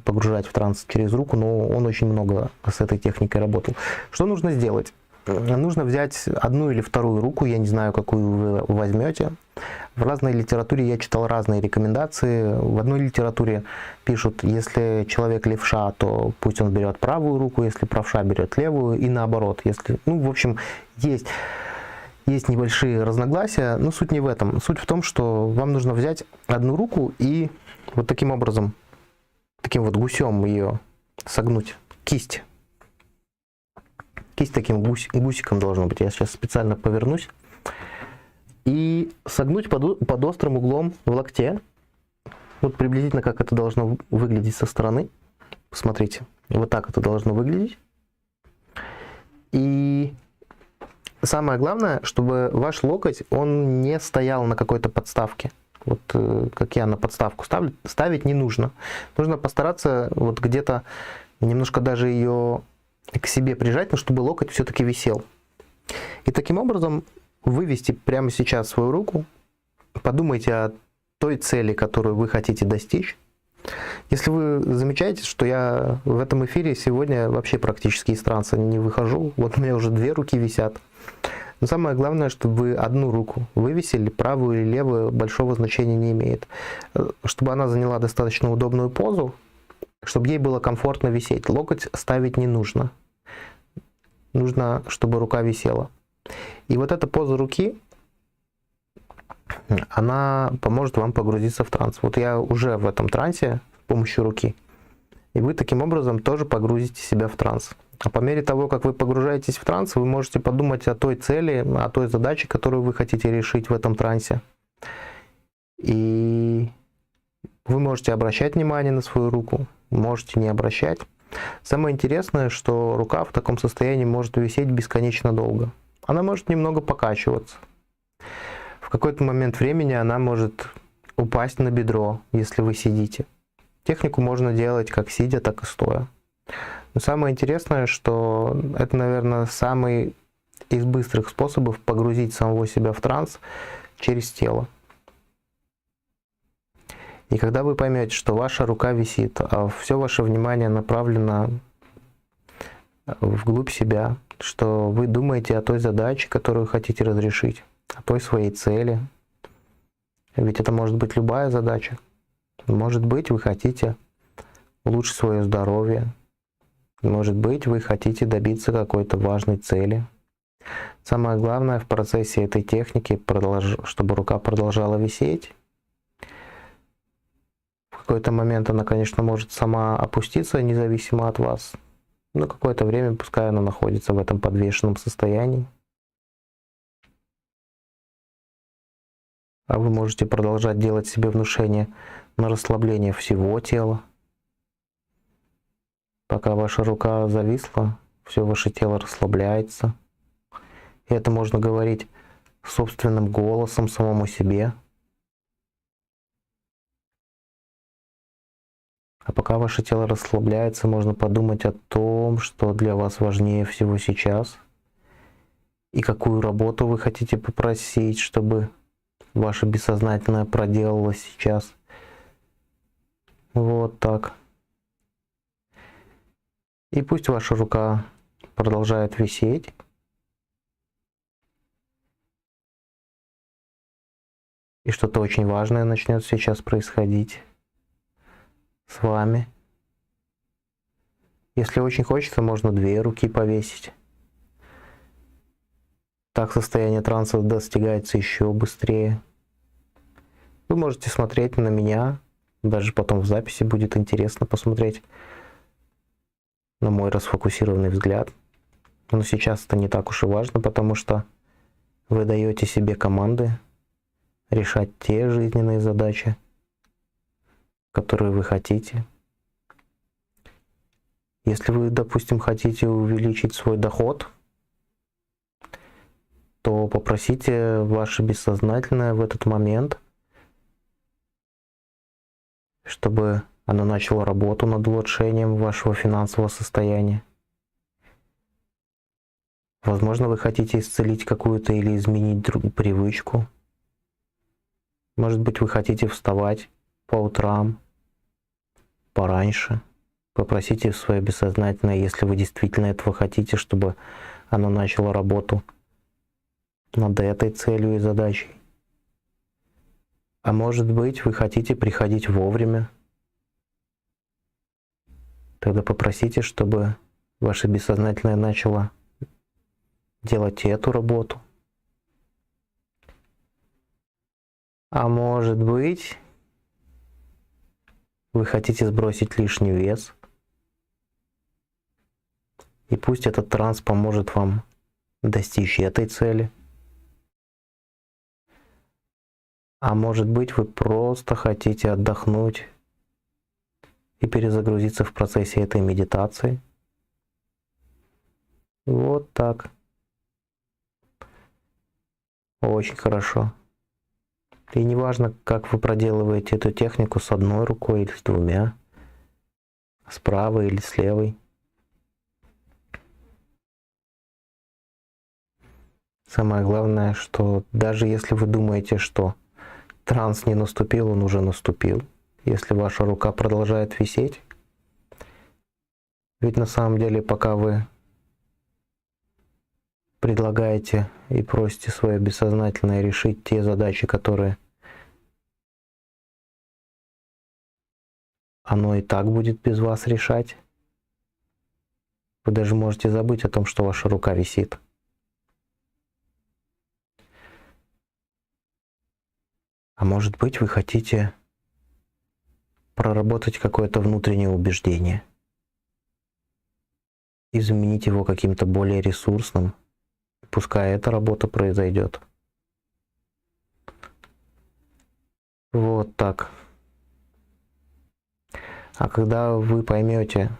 погружать в транс через руку, но он очень много с этой техникой работал. Что нужно сделать? нужно взять одну или вторую руку, я не знаю, какую вы возьмете. В разной литературе я читал разные рекомендации. В одной литературе пишут, если человек левша, то пусть он берет правую руку, если правша берет левую, и наоборот. Если, ну, в общем, есть небольшие разногласия, но суть не в этом. Суть в том, что вам нужно взять одну руку и вот таким образом, таким вот гусем ее согнуть. Кисть. Кисть таким гусиком должна быть. Я сейчас специально повернусь. И согнуть под острым углом в локте. Вот приблизительно как это должно выглядеть со стороны. Посмотрите. Вот так это должно выглядеть. И самое главное, чтобы ваш локоть, он не стоял на какой-то подставке. Вот как я на подставку ставлю, ставить не нужно. Нужно постараться вот где-то немножко даже ее к себе прижать, но чтобы локоть все-таки висел. И таким образом вывести прямо сейчас свою руку, подумайте о той цели, которую вы хотите достичь. Если вы замечаете, что я в этом эфире сегодня вообще практически из транса не выхожу, вот у меня уже 2 руки висят. Но самое главное, чтобы вы одну руку вывесили, правую или левую, большого значения не имеет. Чтобы она заняла достаточно удобную позу, чтобы ей было комфортно висеть. Локоть ставить не нужно. Нужно, чтобы рука висела. И вот эта поза руки, она поможет вам погрузиться в транс. Вот я уже в этом трансе с помощью руки. И вы таким образом тоже погрузите себя в транс. А по мере того, как вы погружаетесь в транс, вы можете подумать о той цели, о той задаче, которую вы хотите решить в этом трансе. И вы можете обращать внимание на свою руку, можете не обращать. Самое интересное, что рука в таком состоянии может висеть бесконечно долго. Она может немного покачиваться. В какой-то момент времени она может упасть на бедро, если вы сидите. Технику можно делать как сидя, так и стоя. Но самое интересное, что это, наверное, самый из быстрых способов погрузить самого себя в транс через тело. И когда вы поймете, что ваша рука висит, а все ваше внимание направлено вглубь себя, что вы думаете о той задаче, которую хотите разрешить, о той своей цели. Ведь это может быть любая задача. Может быть, вы хотите улучшить свое здоровье. Может быть, вы хотите добиться какой-то важной цели. Самое главное в процессе этой техники, чтобы рука продолжала висеть. В какой-то момент она, конечно, может сама опуститься, независимо от вас. Но какое-то время, пускай она находится в этом подвешенном состоянии. А вы можете продолжать делать себе внушение на расслабление всего тела. Пока ваша рука зависла, все ваше тело расслабляется. И это можно говорить собственным голосом самому себе. А пока ваше тело расслабляется, можно подумать о том, что для вас важнее всего сейчас. И какую работу вы хотите попросить, чтобы ваше бессознательное проделало сейчас. Вот так. И пусть ваша рука продолжает висеть. И что-то очень важное начнет сейчас происходить с вами. Если очень хочется, можно 2 руки повесить. Так состояние транса достигается еще быстрее. Вы можете смотреть на меня, даже потом в записи будет интересно посмотреть на мой расфокусированный взгляд. Но сейчас это не так уж и важно, потому что вы даете себе команды решать те жизненные задачи, которые вы хотите. Если вы, допустим, хотите увеличить свой доход, то попросите ваше бессознательное в этот момент, чтобы оно начало работу над улучшением вашего финансового состояния. Возможно, вы хотите исцелить какую-то или изменить привычку. Может быть, вы хотите вставать по утрам пораньше. Попросите свое бессознательное, если вы действительно этого хотите, чтобы оно начало работу над этой целью и задачей. А может быть, вы хотите приходить вовремя. Тогда попросите, чтобы ваше бессознательное начало делать эту работу. А может быть, вы хотите сбросить лишний вес. И пусть этот транс поможет вам достичь этой цели. А может быть, вы просто хотите отдохнуть и перезагрузиться в процессе этой медитации. Вот так. Очень хорошо. И неважно, как вы проделываете эту технику с одной рукой или с двумя, с правой или с левой. Самое главное, что даже если вы думаете, что транс не наступил, он уже наступил. Если ваша рука продолжает висеть, ведь на самом деле, пока вы предлагаете и просите свое бессознательное решить те задачи, которые оно и так будет без вас решать, вы даже можете забыть о том, что ваша рука висит. А может быть, вы хотите проработать какое-то внутреннее убеждение и заменить его каким-то более ресурсным. Пускай эта работа произойдет. Вот так. А когда вы поймете,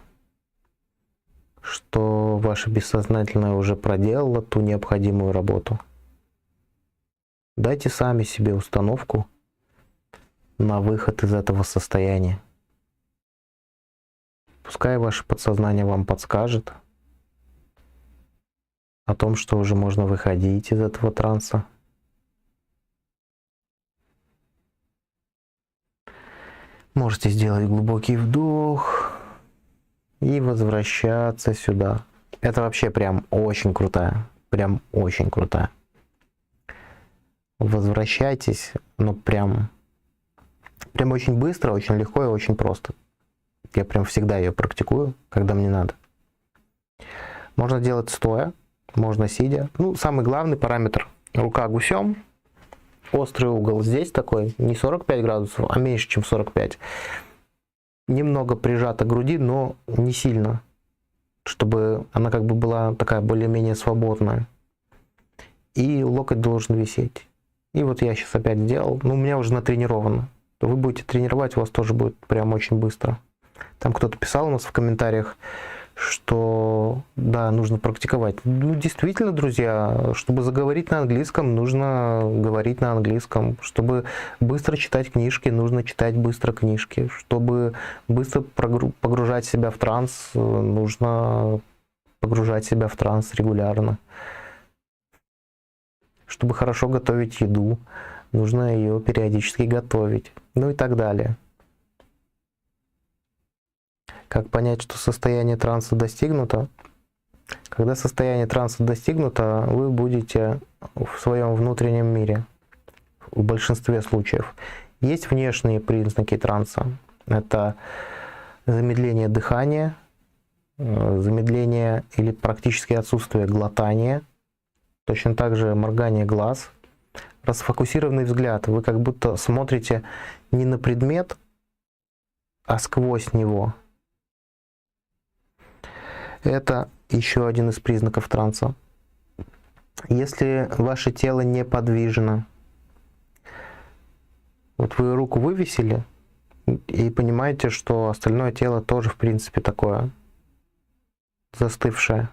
что ваше бессознательное уже проделало ту необходимую работу, дайте сами себе установку на выход из этого состояния. Пускай ваше подсознание вам подскажет о том, что уже можно выходить из этого транса. Можете сделать глубокий вдох и возвращаться сюда. Это вообще прям очень крутая. Прям очень крутая. Возвращайтесь, ну прям очень быстро, очень легко и очень просто. Я прям всегда ее практикую, когда мне надо. Можно делать стоя, можно сидя. Ну, самый главный параметр — рука гусем. Острый угол здесь такой, не 45 градусов, а меньше, чем 45. Немного прижата к груди, но не сильно, чтобы она как бы была такая более-менее свободная. И локоть должен висеть. И вот я сейчас опять сделал. Ну, у меня уже натренировано. Вы будете тренировать, у вас тоже будет прям очень быстро. Там кто-то писал у нас в комментариях, что да, нужно практиковать. Ну, действительно, друзья, чтобы заговорить на английском, нужно говорить на английском. Чтобы быстро читать книжки, нужно читать быстро книжки. Чтобы быстро погружать себя в транс, нужно погружать себя в транс регулярно. Чтобы хорошо готовить еду, нужно ее периодически готовить. Ну и так далее. Как понять, что состояние транса достигнуто? Когда состояние транса достигнуто, вы будете в своем внутреннем мире, в большинстве случаев. Есть внешние признаки транса. Это замедление дыхания, замедление или практически отсутствие глотания, точно так же моргание глаз, расфокусированный взгляд. Вы как будто смотрите не на предмет, а сквозь него. Это еще один из признаков транса. Если ваше тело неподвижно, вот вы руку вывесили и понимаете, что остальное тело тоже в принципе такое застывшее.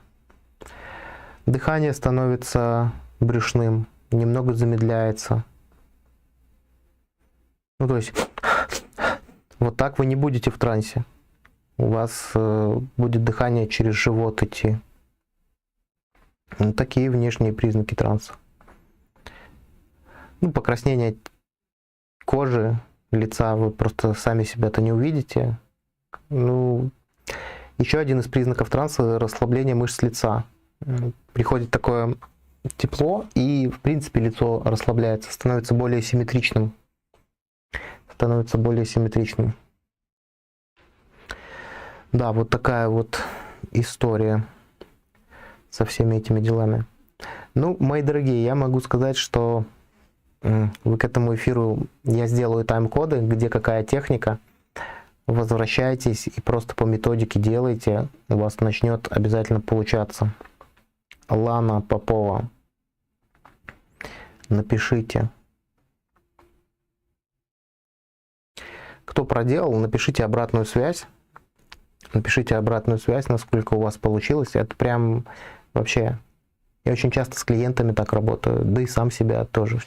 Дыхание становится брюшным, немного замедляется. Ну то есть вот так вы не будете в трансе. У вас будет дыхание через живот идти. Ну, такие внешние признаки транса. Ну, покраснение кожи, лица, вы просто сами себя-то не увидите. Ну, еще один из признаков транса — расслабление мышц лица. приходит такое тепло, и, в принципе, лицо расслабляется, становится более симметричным. Становится более симметричным. Да, вот такая вот история со всеми этими делами. Ну, мои дорогие, я могу сказать, что вы к этому эфиру, я сделаю тайм-коды, где какая техника. Возвращайтесь и просто по методике делайте, у вас начнет обязательно получаться. Лана Попова, напишите. Кто проделал, напишите обратную связь. Напишите обратную связь, насколько у вас получилось. Это прям вообще... Я очень часто с клиентами так работаю, да и сам себя тоже.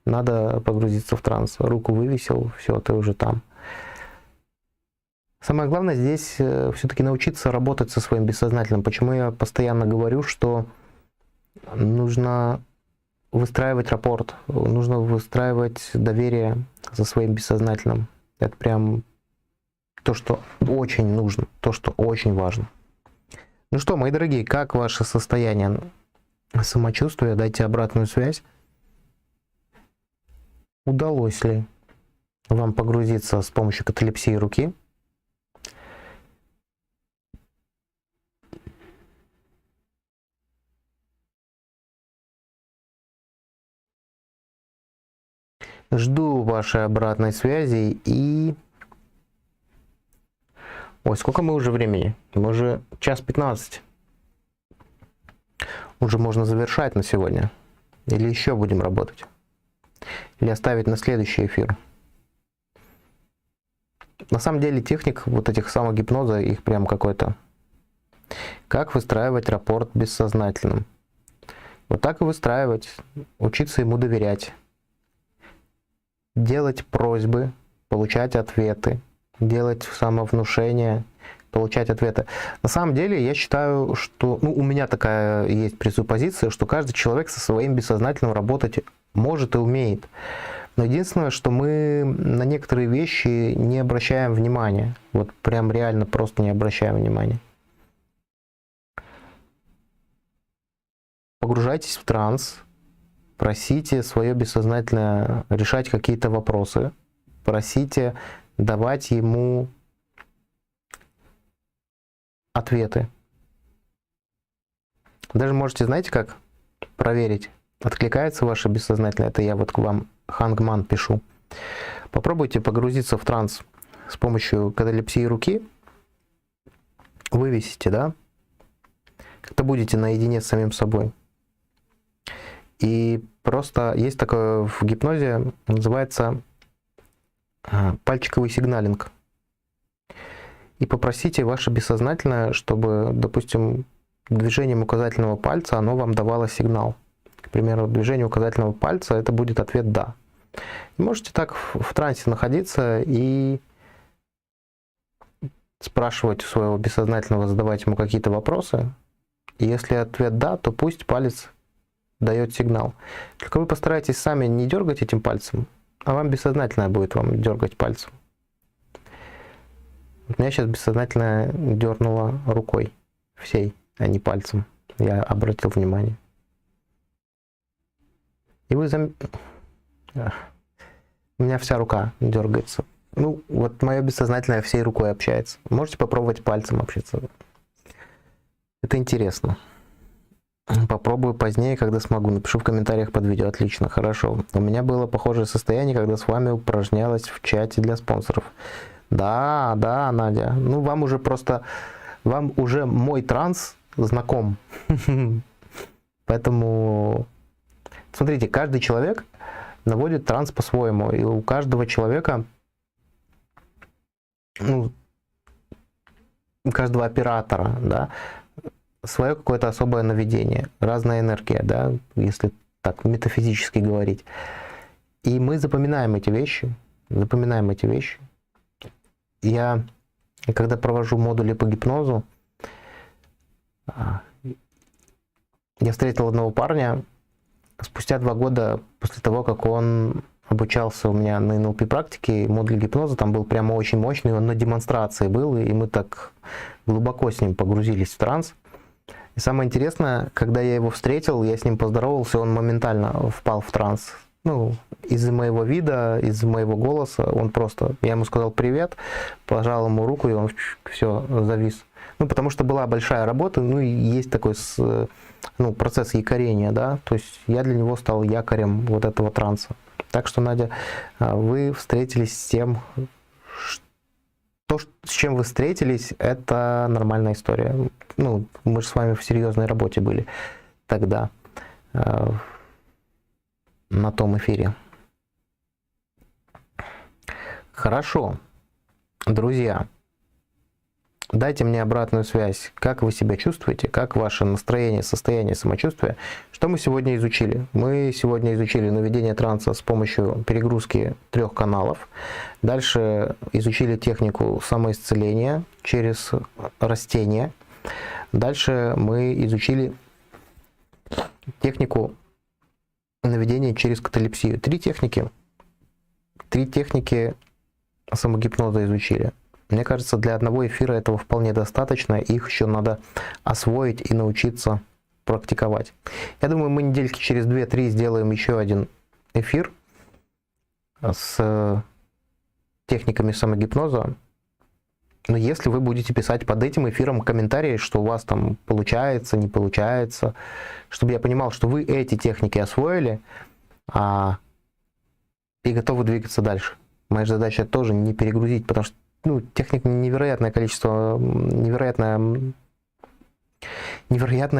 Надо погрузиться в транс. Руку вывесил, все, ты уже там. Самое главное здесь все-таки научиться работать со своим бессознательным. Почему я постоянно говорю, что нужно выстраивать рапорт, нужно выстраивать доверие со своим бессознательным. Это прям то, что очень нужно, то, что очень важно. Ну что, мои дорогие, как ваше состояние самочувствия? Дайте обратную связь. Удалось ли вам погрузиться с помощью каталепсии руки? Жду вашей обратной связи и... Ой, сколько мы уже времени? Мы уже 1:15. Уже можно завершать на сегодня. Или еще будем работать? Или оставить на следующий эфир? На самом деле техник вот этих самогипноза, их прям какой-то. Как выстраивать рапорт бессознательным? Вот так и выстраивать. Учиться ему доверять. Делать просьбы, получать ответы. Делать самовнушение, получать ответы. На самом деле, я считаю, что... Ну, у меня такая есть пресуппозиция, что каждый человек со своим бессознательным работать может и умеет. Но единственное, что мы на некоторые вещи не обращаем внимания. Вот прям реально просто не обращаем внимания. Погружайтесь в транс, просите свое бессознательное решать какие-то вопросы, просите давать ему ответы. Даже можете, знаете, как проверить, откликается ваше бессознательное. Это я вот к вам, Хангман, пишу. Попробуйте погрузиться в транс с помощью каталепсии руки. Вывесите, да? Как-то будете наедине с самим собой. И просто есть такое в гипнозе, называется пальчиковый сигналинг. И попросите ваше бессознательное, чтобы, допустим, движением указательного пальца оно вам давало сигнал. К примеру, движение указательного пальца это будет ответ «да». И можете так в трансе находиться и спрашивать у своего бессознательного, задавать ему какие-то вопросы. И если ответ «да», то пусть палец дает сигнал. Только вы постарайтесь сами не дергать этим пальцем, а вам бессознательное будет вам дергать пальцем. Вот меня сейчас бессознательное дернуло рукой всей, а не пальцем. Я обратил внимание. И вы у меня вся рука дергается. Ну, вот мое бессознательное всей рукой общается. Можете попробовать пальцем общаться. Это интересно. Попробую позднее, когда смогу. Напишу в комментариях под видео. Отлично, хорошо. У меня было похожее состояние, когда с вами упражнялась в чате для спонсоров. Да, да, Надя. Ну, вам уже мой транс знаком. Поэтому, смотрите, каждый человек наводит транс по-своему. И у каждого человека, ну, у каждого оператора, да, свое какое-то особое наведение, разная энергия, да, если так метафизически говорить. И мы запоминаем эти вещи, Я, когда провожу модули по гипнозу, я встретил одного парня спустя 2 года после того, как он обучался у меня на НЛП практике, модуль гипноза там был прямо очень мощный, он на демонстрации был, и мы так глубоко с ним погрузились в транс. И самое интересное, когда я его встретил, я с ним поздоровался, он моментально впал в транс. Ну, из-за моего вида, из-за моего голоса, он просто... Я ему сказал привет, пожал ему руку, и он все, завис. Ну, потому что была большая работа, ну, и есть такой процесс якорения, да, то есть я для него стал якорем вот этого транса. Так что, Надя, вы встретились с тем, то, с чем вы встретились, это нормальная история. Ну, мы же с вами в серьезной работе были тогда, на том эфире. Хорошо, друзья, дайте мне обратную связь, как вы себя чувствуете, как ваше настроение, состояние, самочувствие. Что мы сегодня изучили? Мы сегодня изучили наведение транса с помощью перегрузки 3 каналов. Дальше изучили технику самоисцеления через растения. Дальше мы изучили технику наведения через каталепсию. 3 техники самогипноза изучили. Мне кажется, для одного эфира этого вполне достаточно. Их еще надо освоить и научиться практиковать. Я думаю, мы недельки через 2-3 сделаем еще один эфир с техниками самогипноза. Но если вы будете писать под этим эфиром комментарии, что у вас там получается, не получается, чтобы я понимал, что вы эти техники освоили и готовы двигаться дальше. Моя задача тоже не перегрузить, потому что техник невероятное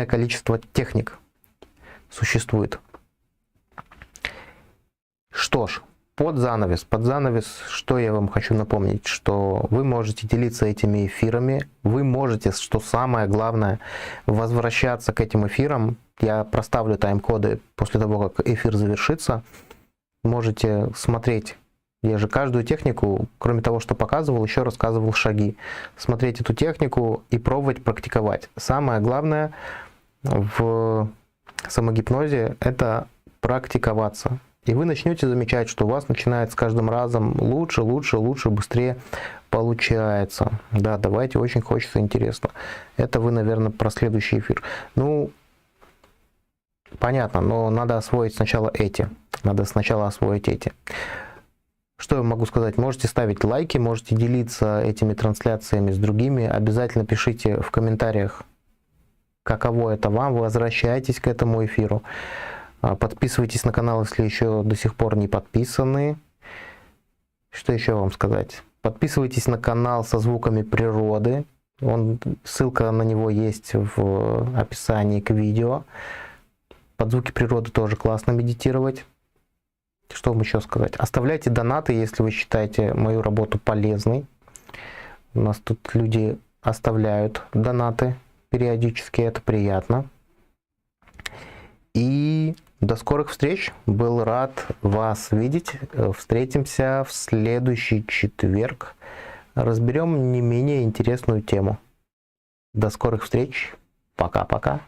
количество техник существует. Что ж, под занавес, что я вам хочу напомнить, что вы можете делиться этими эфирами, вы можете, что самое главное, возвращаться к этим эфирам. Я проставлю тайм-коды после того, как эфир завершится. Можете смотреть. Я же каждую технику, кроме того, что показывал, еще рассказывал шаги. Смотреть эту технику и пробовать практиковать. Самое главное в самогипнозе – это практиковаться. И вы начнете замечать, что у вас начинает с каждым разом лучше, быстрее получается. Да, давайте, очень хочется, интересно. Это вы, наверное, про следующий эфир. Ну, понятно, но надо освоить сначала эти. Что я могу сказать? Можете ставить лайки, можете делиться этими трансляциями с другими. Обязательно пишите в комментариях, каково это вам. Возвращайтесь к этому эфиру. Подписывайтесь на канал, если еще до сих пор не подписаны. Что еще вам сказать? Подписывайтесь на канал со звуками природы. Ссылка на него есть в описании к видео. Под звуки природы тоже классно медитировать. Что вам еще сказать? Оставляйте донаты, если вы считаете мою работу полезной. У нас тут люди оставляют донаты периодически, это приятно. И до скорых встреч. Был рад вас видеть. Встретимся в следующий четверг. Разберем не менее интересную тему. До скорых встреч. Пока-пока.